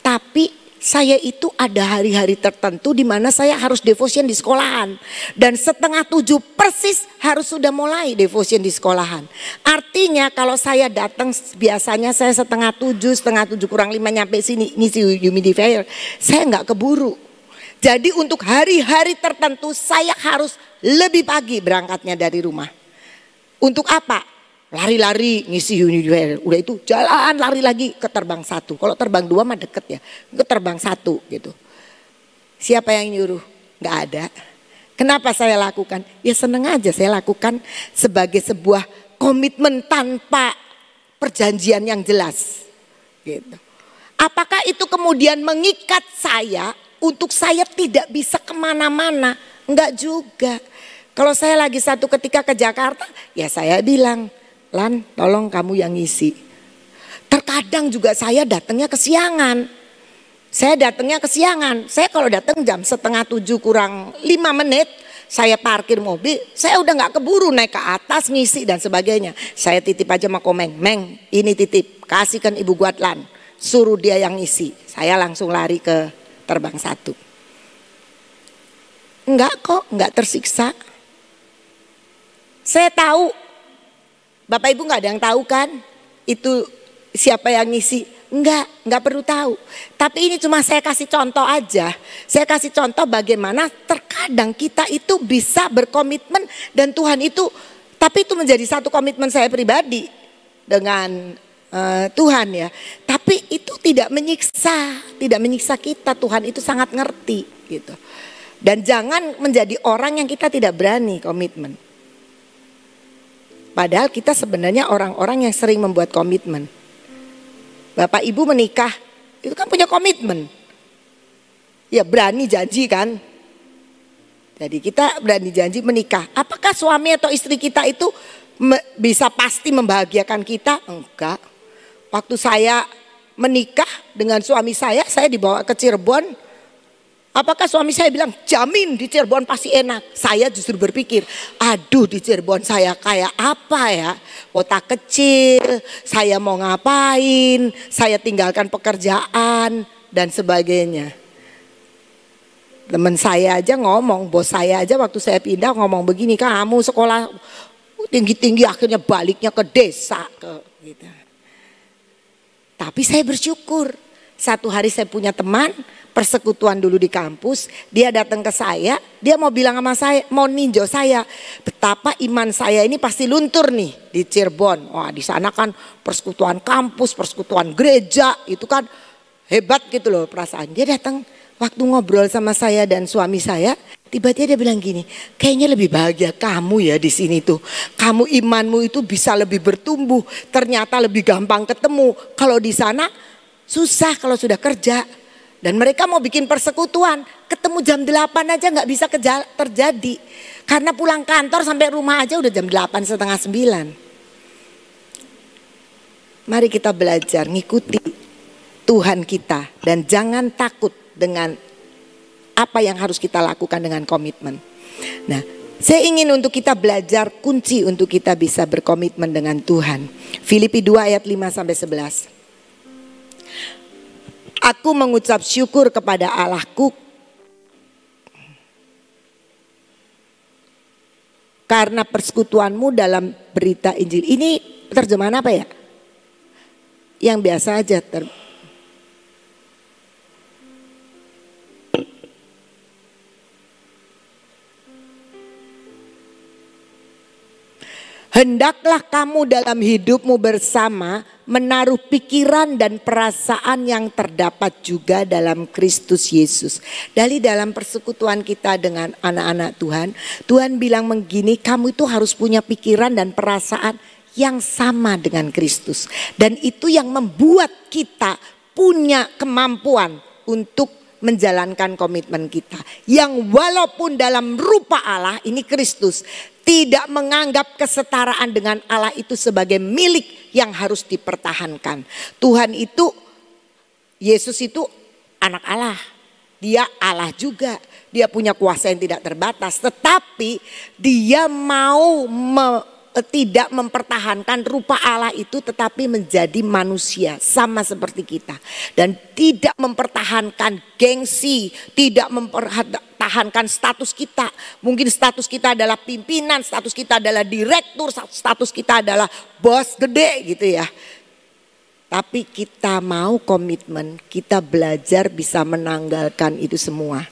Tapi saya itu ada hari-hari tertentu di mana saya harus devotion di sekolahan. Dan 6:30 persis harus sudah mulai devotion di sekolahan. Artinya kalau saya datang biasanya saya 6:30, 6:30 kurang 5 nyampe sini ngisi humidifier. Saya nggak keburu. Jadi untuk hari-hari tertentu saya harus lebih pagi berangkatnya dari rumah. Untuk apa? Lari-lari ngisi humidifier, udah itu jalan lari lagi ke terbang 1. Kalau terbang 2 mah deket ya, ke terbang 1 gitu. Siapa yang nyuruh? Gak ada. Kenapa saya lakukan? Ya seneng aja saya lakukan sebagai sebuah komitmen tanpa perjanjian yang jelas. Gitu. Apakah itu kemudian mengikat saya untuk saya tidak bisa kemana-mana? Enggak juga. Kalau saya lagi satu ketika ke Jakarta, ya saya bilang, Lan, tolong kamu yang ngisi. Terkadang juga saya datangnya kesiangan. Saya kalau datang jam 6:30 kurang 5 menit, saya parkir mobil, saya udah nggak keburu naik ke atas ngisi dan sebagainya. Saya titip aja sama Komeng, Meng, ini titip, kasihkan Ibu Guatlan, suruh dia yang ngisi. Saya langsung lari ke terbang 1. Enggak kok, enggak tersiksa. Saya tahu. Bapak Ibu nggak ada yang tahu kan itu siapa yang ngisi? Enggak perlu tahu. Tapi ini cuma saya kasih contoh aja. Saya kasih contoh bagaimana terkadang kita itu bisa berkomitmen dan Tuhan itu, tapi itu menjadi satu komitmen saya pribadi dengan Tuhan ya. Tapi itu tidak menyiksa kita. Tuhan itu sangat ngerti gitu. Dan jangan menjadi orang yang kita tidak berani komitmen. Padahal kita sebenarnya orang-orang yang sering membuat komitmen. Bapak Ibu menikah, itu kan punya komitmen. Ya berani janji kan. Jadi kita berani janji menikah. Apakah suami atau istri kita itu bisa pasti membahagiakan kita? Enggak. Waktu saya menikah dengan suami saya dibawa ke Cirebon. Apakah suami saya bilang jamin di Cirebon pasti enak? Saya justru berpikir, aduh di Cirebon saya kayak apa ya? Kota kecil, saya mau ngapain? Saya tinggalkan pekerjaan dan sebagainya. Teman saya aja ngomong, bos saya aja waktu saya pindah ngomong begini, kamu sekolah tinggi-tinggi akhirnya baliknya ke desa. Gitu. Tapi saya bersyukur. Satu hari saya punya teman, persekutuan dulu di kampus, dia datang ke saya, dia mau bilang sama saya, mau ninjau saya, betapa iman saya ini pasti luntur nih di Cirebon. Wah, di sana kan persekutuan kampus, persekutuan gereja, itu kan hebat gitu loh perasaan. Dia datang waktu ngobrol sama saya dan suami saya, tiba-tiba dia bilang gini, kayaknya lebih bahagia kamu ya di sini tuh. Kamu imanmu itu bisa lebih bertumbuh, ternyata lebih gampang ketemu. Kalau di sana susah kalau sudah kerja. Dan mereka mau bikin persekutuan, ketemu jam 8 aja gak bisa terjadi. Karena pulang kantor sampai rumah aja udah jam 8, setengah 9. Mari kita belajar ngikuti Tuhan kita. Dan jangan takut dengan apa yang harus kita lakukan dengan komitmen. Nah, saya ingin untuk kita belajar kunci untuk kita bisa berkomitmen dengan Tuhan. Filipi 2 ayat 5-11. Aku mengucap syukur kepada Allahku karena persekutuanmu dalam berita Injil. Ini terjemahan apa ya? Yang biasa aja. Hendaklah kamu dalam hidupmu bersama menaruh pikiran dan perasaan yang terdapat juga dalam Kristus Yesus. Dari dalam persekutuan kita dengan anak-anak Tuhan, Tuhan bilang begini, kamu itu harus punya pikiran dan perasaan yang sama dengan Kristus. Dan itu yang membuat kita punya kemampuan untuk menjalankan komitmen kita. Yang walaupun dalam rupa Allah, ini Kristus, tidak menganggap kesetaraan dengan Allah itu sebagai milik yang harus dipertahankan. Tuhan itu, Yesus itu anak Allah. Dia Allah juga. Dia punya kuasa yang tidak terbatas. Tetapi dia mau tidak mempertahankan rupa Allah itu, tetapi menjadi manusia sama seperti kita. Dan tidak mempertahankan gengsi, tidak mempertahankan status kita. Mungkin status kita adalah pimpinan, status kita adalah direktur, status kita adalah bos gede gitu ya. Tapi kita mau komitmen, kita belajar bisa menanggalkan itu semua.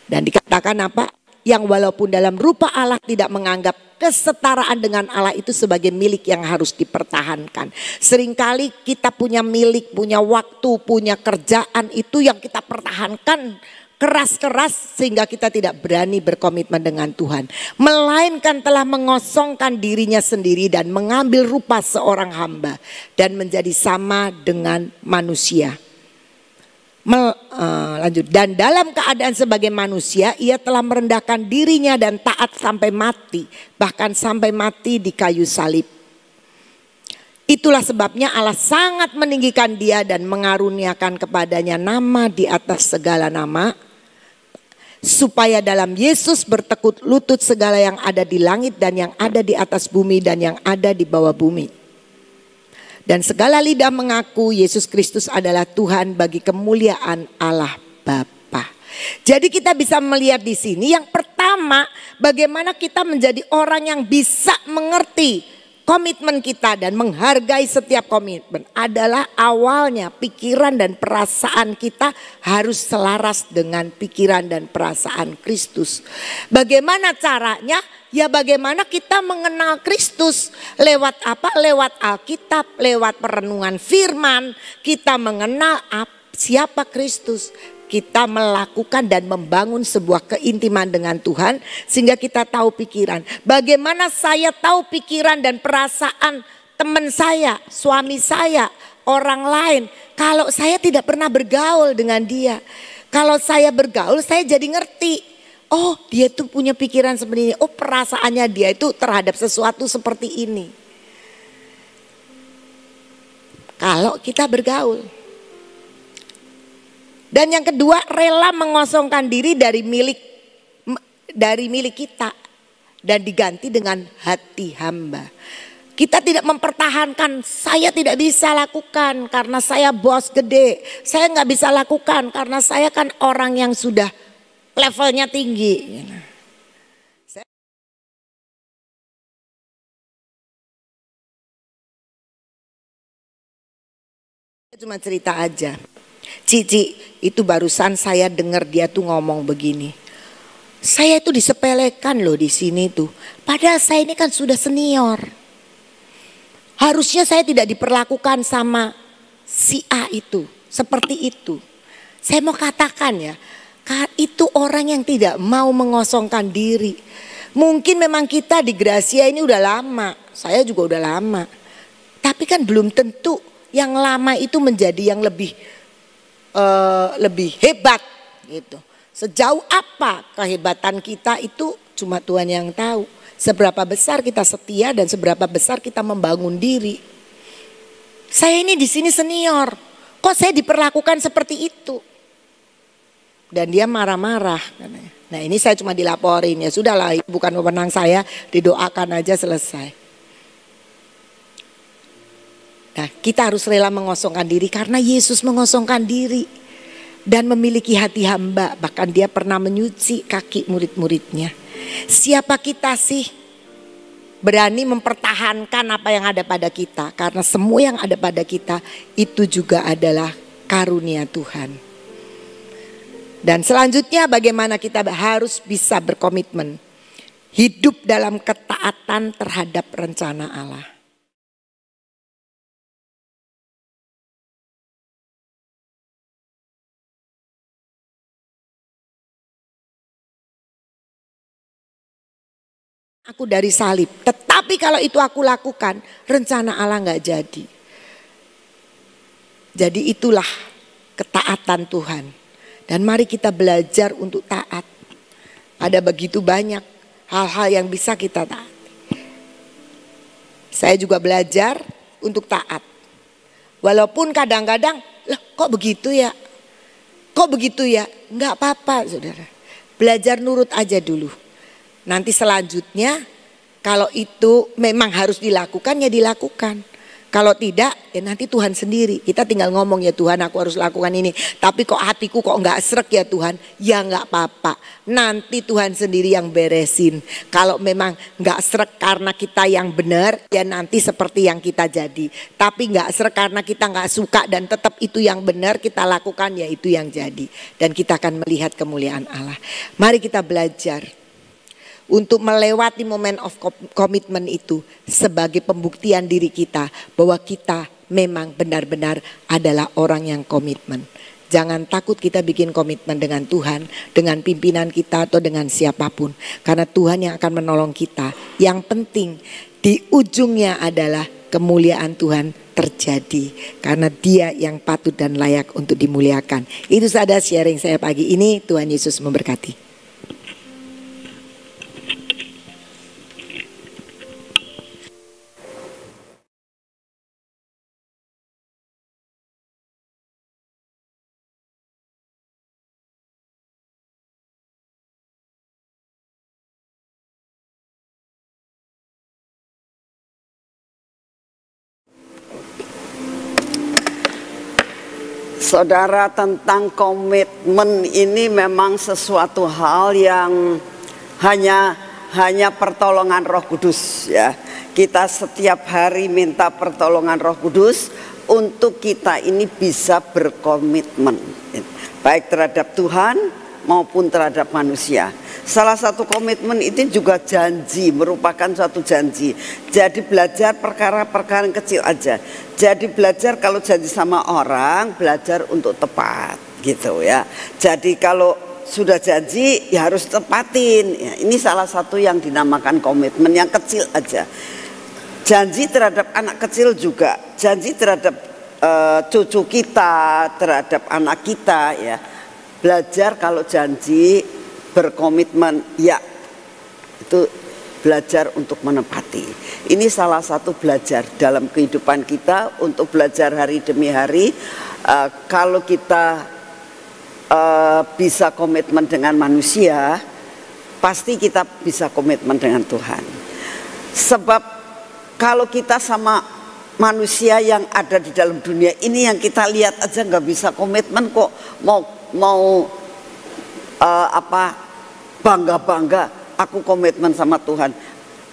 Dan dikatakan apa? Yang walaupun dalam rupa Allah tidak menganggap kesetaraan dengan Allah itu sebagai milik yang harus dipertahankan. Seringkali kita punya milik, punya waktu, punya kerjaan itu yang kita pertahankan keras-keras sehingga kita tidak berani berkomitmen dengan Tuhan. Melainkan telah mengosongkan dirinya sendiri dan mengambil rupa seorang hamba dan menjadi sama dengan manusia. Lanjut, dan dalam keadaan sebagai manusia ia telah merendahkan dirinya dan taat sampai mati, bahkan sampai mati di kayu salib. Itulah sebabnya Allah sangat meninggikan dia dan mengaruniakan kepadanya nama di atas segala nama, supaya dalam Yesus bertekuk lutut segala yang ada di langit dan yang ada di atas bumi dan yang ada di bawah bumi. Dan segala lidah mengaku Yesus Kristus adalah Tuhan bagi kemuliaan Allah Bapa. Jadi kita bisa melihat di sini yang pertama, bagaimana kita menjadi orang yang bisa mengerti komitmen kita dan menghargai setiap komitmen adalah awalnya pikiran dan perasaan kita harus selaras dengan pikiran dan perasaan Kristus. Bagaimana caranya? Ya bagaimana kita mengenal Kristus, lewat apa? Lewat Alkitab, lewat perenungan firman, kita mengenal siapa Kristus. Kita melakukan dan membangun sebuah keintiman dengan Tuhan sehingga kita tahu pikiran. Bagaimana saya tahu pikiran dan perasaan teman saya, suami saya, orang lain. Kalau saya tidak pernah bergaul dengan dia. Kalau saya bergaul saya jadi ngerti. Oh, dia tuh punya pikiran seperti ini. Oh, perasaannya dia itu terhadap sesuatu seperti ini. Kalau kita bergaul. Dan yang kedua, rela mengosongkan diri dari milik kita dan diganti dengan hati hamba. Kita tidak mempertahankan, saya tidak bisa lakukan karena saya bos gede. Saya nggak bisa lakukan karena saya kan orang yang sudah levelnya tinggi. Saya cuma cerita aja. Cici, itu barusan saya dengar dia tuh ngomong begini. Saya itu disepelekan loh di sini tuh. Padahal saya ini kan sudah senior. Harusnya saya tidak diperlakukan sama si A itu. Seperti itu. Saya mau katakan ya, itu orang yang tidak mau mengosongkan diri. Mungkin memang kita di Gracia ini udah lama. Saya juga udah lama. Tapi kan belum tentu yang lama itu menjadi yang lebih hebat gitu. Sejauh apa kehebatan kita itu cuma Tuhan yang tahu. Seberapa besar kita setia dan seberapa besar kita membangun diri. Saya ini di sini senior, kok saya diperlakukan seperti itu? Dan dia marah-marah. Nah ini saya cuma dilaporin, ya sudahlah, bukan wewenang saya, didoakan aja selesai. Nah, kita harus rela mengosongkan diri karena Yesus mengosongkan diri dan memiliki hati hamba. Bahkan dia pernah menyuci kaki murid-muridnya. Siapa kita sih berani mempertahankan apa yang ada pada kita? Karena semua yang ada pada kita itu juga adalah karunia Tuhan. Dan selanjutnya bagaimana kita harus bisa berkomitmen hidup dalam ketaatan terhadap rencana Allah. Aku dari salib, tetapi kalau itu aku lakukan, rencana Allah nggak jadi. Jadi itulah ketaatan Tuhan. Dan mari kita belajar untuk taat. Ada begitu banyak hal-hal yang bisa kita taat. Saya juga belajar untuk taat. Walaupun kadang-kadang, loh kok begitu ya? Kok begitu ya? Nggak apa-apa saudara. Belajar nurut aja dulu. Nanti selanjutnya kalau itu memang harus dilakukan ya dilakukan. Kalau tidak ya nanti Tuhan sendiri. Kita tinggal ngomong ya Tuhan aku harus lakukan ini. Tapi kok hatiku kok gak srek ya Tuhan. Ya gak apa-apa. Nanti Tuhan sendiri yang beresin. Kalau memang gak srek karena kita yang benar ya nanti seperti yang kita jadi. Tapi gak srek karena kita gak suka dan tetap itu yang benar kita lakukan ya itu yang jadi. Dan kita akan melihat kemuliaan Allah. Mari kita belajar untuk melewati moment of commitment itu sebagai pembuktian diri kita bahwa kita memang benar-benar adalah orang yang komitmen. Jangan takut kita bikin komitmen dengan Tuhan, dengan pimpinan kita atau dengan siapapun. Karena Tuhan yang akan menolong kita. Yang penting di ujungnya adalah kemuliaan Tuhan terjadi. Karena Dia yang patut dan layak untuk dimuliakan. Itu saja sharing saya pagi ini. Tuhan Yesus memberkati. Saudara, tentang komitmen ini memang sesuatu hal yang hanya pertolongan Roh Kudus ya. Kita setiap hari minta pertolongan Roh Kudus untuk kita ini bisa berkomitmen baik terhadap Tuhan maupun terhadap manusia. Salah satu komitmen itu juga janji, merupakan suatu janji. Jadi belajar perkara-perkara yang kecil aja. Jadi belajar kalau janji sama orang, belajar untuk tepat gitu ya. Jadi kalau sudah janji ya harus tepatin ya, ini salah satu yang dinamakan komitmen yang kecil aja. Janji terhadap anak kecil juga, janji terhadap cucu kita, terhadap anak kita ya. Belajar kalau janji berkomitmen ya itu belajar untuk menepati. Ini salah satu belajar dalam kehidupan kita untuk belajar hari demi hari. Kalau kita bisa komitmen dengan manusia, pasti kita bisa komitmen dengan Tuhan. Sebab kalau kita sama manusia yang ada di dalam dunia ini yang kita lihat aja nggak bisa komitmen kok mau bangga aku komitmen sama Tuhan,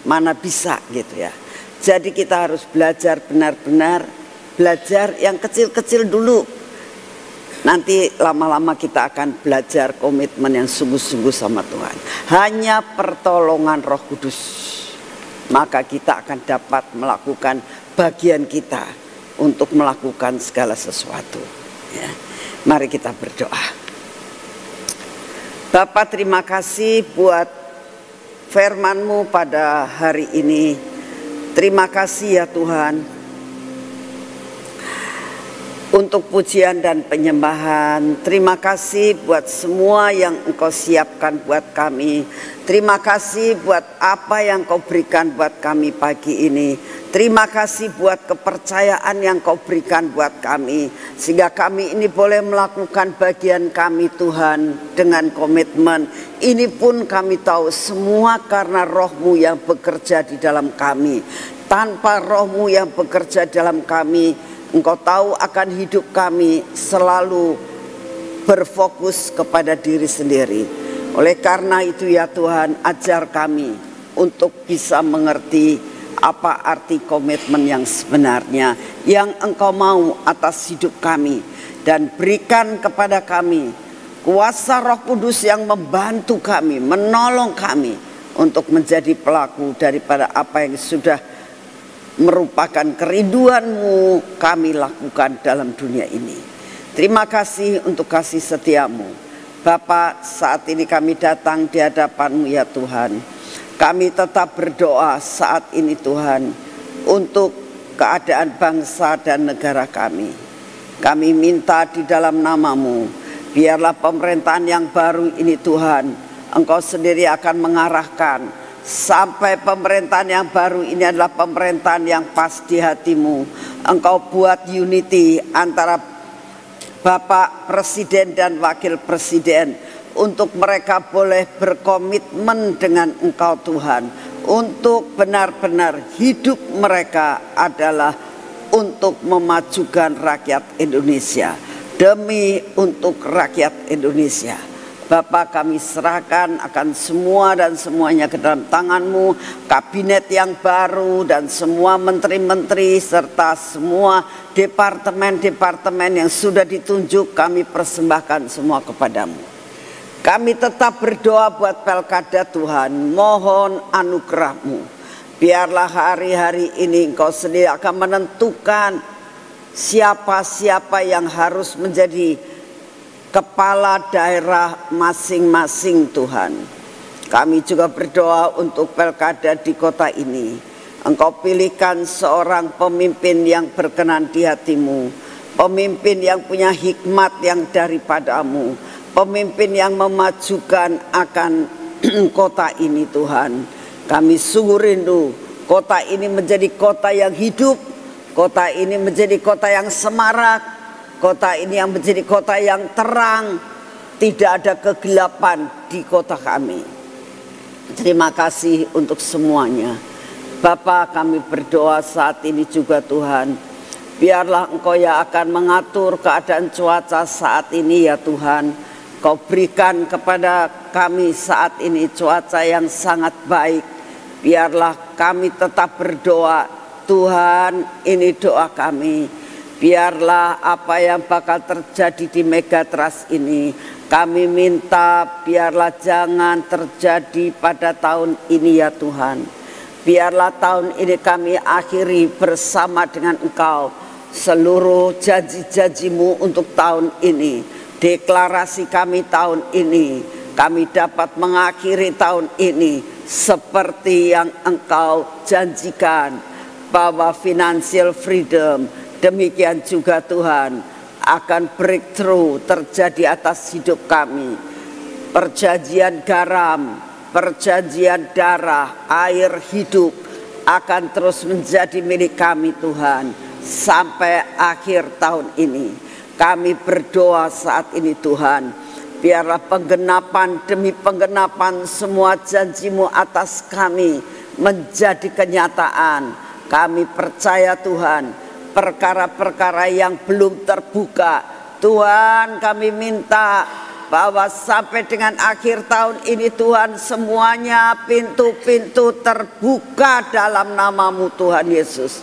mana bisa gitu ya. Jadi kita harus belajar benar-benar, belajar yang kecil-kecil dulu. Nanti lama-lama kita akan belajar komitmen yang sungguh-sungguh sama Tuhan. Hanya pertolongan Roh Kudus, maka kita akan dapat melakukan bagian kita untuk melakukan segala sesuatu. Ya. Mari kita berdoa. Bapa, terima kasih buat firman-Mu pada hari ini. Terima kasih ya Tuhan, untuk pujian dan penyembahan. Terima kasih buat semua yang Engkau siapkan buat kami. Terima kasih buat apa yang Kau berikan buat kami pagi ini. Terima kasih buat kepercayaan yang Kau berikan buat kami, sehingga kami ini boleh melakukan bagian kami Tuhan dengan komitmen. Ini pun kami tahu semua karena Roh-Mu yang bekerja di dalam kami. Tanpa Roh-Mu yang bekerja dalam kami, Engkau tahu akan hidup kami selalu berfokus kepada diri sendiri. Oleh karena itu ya Tuhan, ajar kami untuk bisa mengerti apa arti komitmen yang sebenarnya yang Engkau mau atas hidup kami. Dan berikan kepada kami kuasa Roh Kudus yang membantu kami, menolong kami untuk menjadi pelaku daripada apa yang sudah merupakan kerinduan-Mu kami lakukan dalam dunia ini. Terima kasih untuk kasih setia-Mu. Bapa, saat ini kami datang di hadapan-Mu ya Tuhan. Kami tetap berdoa saat ini Tuhan untuk keadaan bangsa dan negara kami. Kami minta di dalam nama-Mu, biarlah pemerintahan yang baru ini Tuhan, Engkau sendiri akan mengarahkan sampai pemerintahan yang baru ini adalah pemerintahan yang pas di hati-Mu. Engkau buat unity antara Bapak Presiden dan Wakil Presiden, untuk mereka boleh berkomitmen dengan Engkau Tuhan, untuk benar-benar hidup mereka adalah untuk memajukan rakyat Indonesia, demi untuk rakyat Indonesia. Bapa, kami serahkan akan semua dan semuanya ke dalam tangan-Mu, kabinet yang baru dan semua menteri-menteri serta semua departemen-departemen yang sudah ditunjuk, kami persembahkan semua kepada-Mu. Kami tetap berdoa buat Pilkada Tuhan, mohon anugerah-Mu. Biarlah hari-hari ini Engkau sendiri akan menentukan siapa-siapa yang harus menjadi kepala daerah masing-masing Tuhan. Kami juga berdoa untuk pilkada di kota ini. Engkau pilihkan seorang pemimpin yang berkenan di hati-Mu, pemimpin yang punya hikmat yang daripada-Mu, pemimpin yang memajukan akan kota ini Tuhan. Kami sungguh rindu kota ini menjadi kota yang hidup, kota ini menjadi kota yang semarak, kota ini yang menjadi kota yang terang, tidak ada kegelapan di kota kami. Terima kasih untuk semuanya. Bapa, kami berdoa saat ini juga Tuhan, biarlah Engkau yang akan mengatur keadaan cuaca saat ini ya Tuhan. Kau berikan kepada kami saat ini cuaca yang sangat baik. Biarlah kami tetap berdoa Tuhan, ini doa kami. Biarlah apa yang bakal terjadi di Megatrust ini, kami minta biarlah jangan terjadi pada tahun ini ya Tuhan. Biarlah tahun ini kami akhiri bersama dengan Engkau seluruh janji-janji-Mu untuk tahun ini. Deklarasi kami tahun ini, kami dapat mengakhiri tahun ini seperti yang Engkau janjikan, bahwa financial freedom, demikian juga Tuhan akan breakthrough terjadi atas hidup kami. Perjanjian garam, perjanjian darah, air hidup akan terus menjadi milik kami Tuhan sampai akhir tahun ini. Kami berdoa saat ini Tuhan, biarlah penggenapan demi penggenapan semua janji-Mu atas kami menjadi kenyataan. Kami percaya Tuhan, perkara-perkara yang belum terbuka, Tuhan kami minta bahwa sampai dengan akhir tahun ini Tuhan, semuanya pintu-pintu terbuka dalam nama-Mu Tuhan Yesus.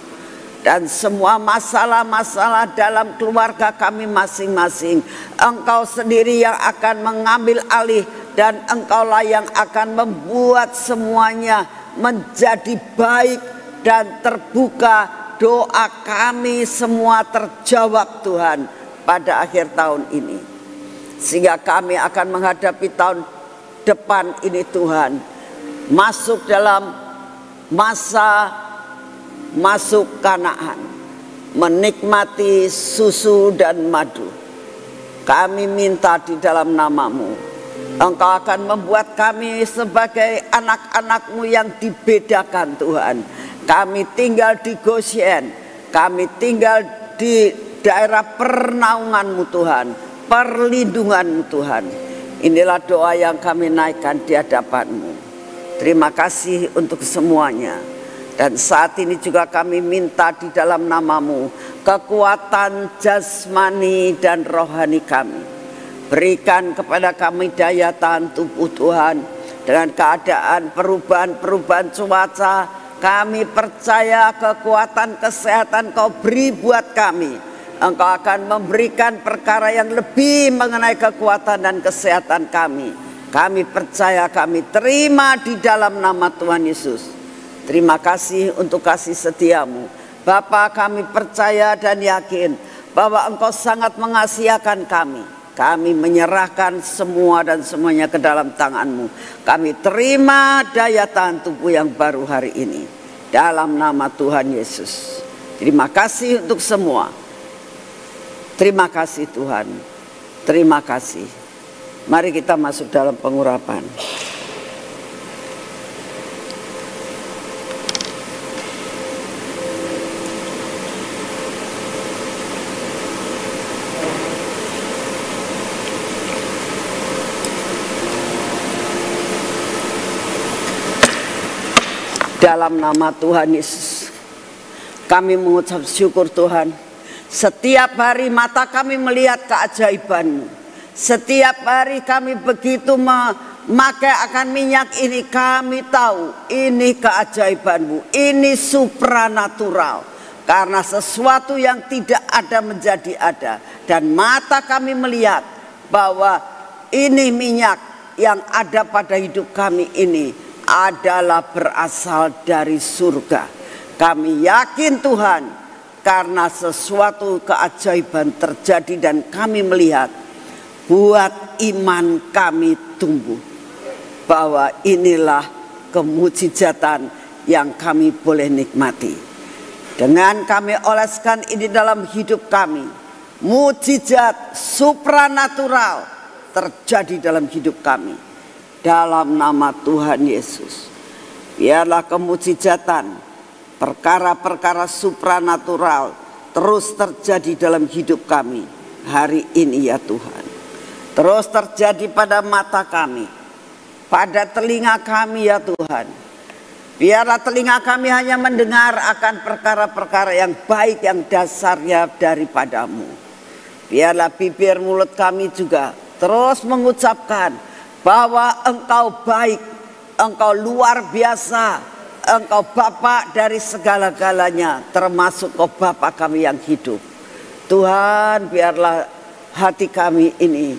dan semua masalah-masalah dalam keluarga kami masing-masing. Engkau sendiri yang akan mengambil alih dan Engkaulah yang akan membuat semuanya menjadi baik dan terbuka. Doa kami semua terjawab Tuhan pada akhir tahun ini, sehingga kami akan menghadapi tahun depan ini Tuhan, masuk dalam masa masuk Kanaan, menikmati susu dan madu. Kami minta di dalam nama-Mu, Engkau akan membuat kami sebagai anak-anak-Mu yang dibedakan Tuhan. Kami tinggal di Goshen, kami tinggal di daerah pernaungan-Mu Tuhan, perlindungan-Mu Tuhan. Inilah doa yang kami naikkan di hadapan-Mu. Terima kasih untuk semuanya. Dan saat ini juga kami minta di dalam nama-Mu kekuatan jasmani dan rohani kami. Berikan kepada kami daya tahan tubuh Tuhan dengan keadaan perubahan-perubahan cuaca. Kami percaya kekuatan kesehatan Kau beri buat kami. Engkau akan memberikan perkara yang lebih mengenai kekuatan dan kesehatan kami. Kami percaya, kami terima di dalam nama Tuhan Yesus. Terima kasih untuk kasih setia-Mu. Bapa, kami percaya dan yakin bahwa Engkau sangat mengasihakan kami. Kami menyerahkan semua dan semuanya ke dalam tangan-Mu. Kami terima daya tahan tubuh yang baru hari ini. Dalam nama Tuhan Yesus. Terima kasih untuk semua. Terima kasih Tuhan. Terima kasih. Mari kita masuk dalam pengurapan. Dalam nama Tuhan Yesus, kami mengucap syukur Tuhan. Setiap hari mata kami melihat keajaiban-Mu. Setiap hari kami begitu memakai akan minyak ini, kami tahu ini keajaiban-Mu. Ini supranatural. Karena sesuatu yang tidak ada menjadi ada. Dan mata kami melihat bahwa ini minyak yang ada pada hidup kami ini adalah berasal dari surga. Kami yakin Tuhan, karena sesuatu keajaiban terjadi dan kami melihat, buat iman kami tumbuh bahwa inilah kemujizatan yang kami boleh nikmati. Dengan kami oleskan ini dalam hidup kami, mujizat supranatural terjadi dalam hidup kami. Dalam nama Tuhan Yesus, biarlah kemujizatan, perkara-perkara supranatural terus terjadi dalam hidup kami hari ini ya Tuhan. Terus terjadi pada mata kami, pada telinga kami ya Tuhan. Biarlah telinga kami hanya mendengar akan perkara-perkara yang baik yang dasarnya daripada-Mu. Biarlah bibir mulut kami juga terus mengucapkan bahwa Engkau baik, Engkau luar biasa, Engkau Bapa dari segala-galanya, termasuk Engkau Bapa kami yang hidup. Tuhan, biarlah hati kami ini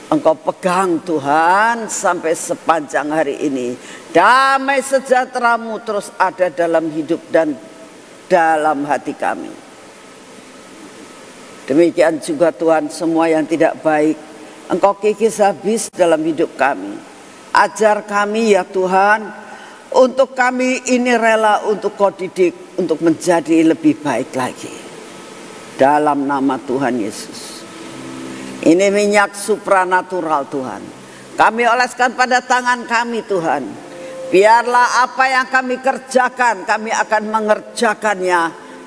Engkau pegang Tuhan sampai sepanjang hari ini. Damai sejahtera-Mu terus ada dalam hidup dan dalam hati kami. Demikian juga Tuhan, semua yang tidak baik Engkau kikis habis dalam hidup kami. Ajar kami ya Tuhan, untuk kami ini rela untuk Kau didik, untuk menjadi lebih baik lagi. Dalam nama Tuhan Yesus. Ini minyak supranatural Tuhan. Kami oleskan pada tangan kami Tuhan. Biarlah apa yang kami kerjakan, kami akan mengerjakannya.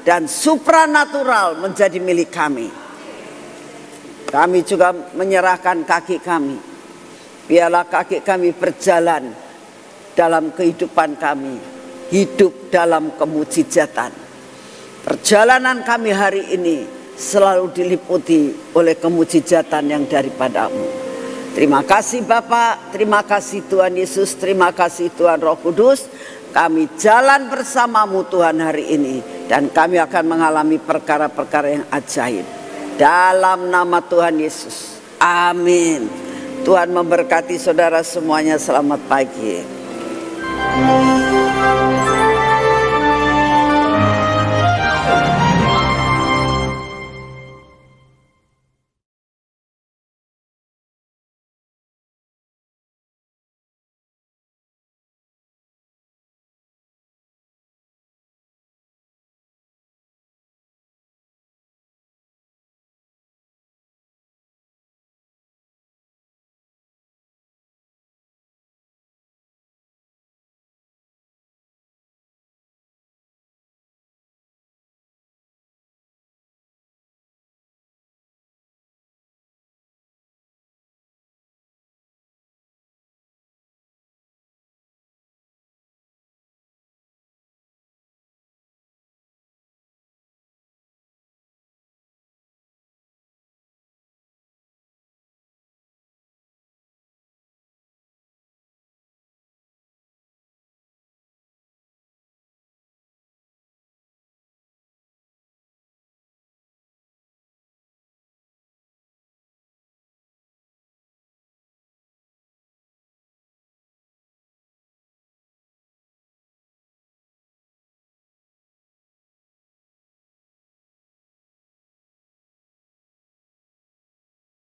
Dan supranatural menjadi milik kami. Kami juga menyerahkan kaki kami. Biarlah kaki kami berjalan dalam kehidupan kami. Hidup dalam kemujizatan. Perjalanan kami hari ini selalu diliputi oleh kemujizatan yang daripada-Mu. Terima kasih Bapa, terima kasih Tuhan Yesus, terima kasih Tuhan Roh Kudus. Kami jalan bersama-Mu Tuhan hari ini. dan kami akan mengalami perkara-perkara yang ajaib. Dalam nama Tuhan Yesus. Amin. Tuhan memberkati saudara semuanya. Selamat pagi.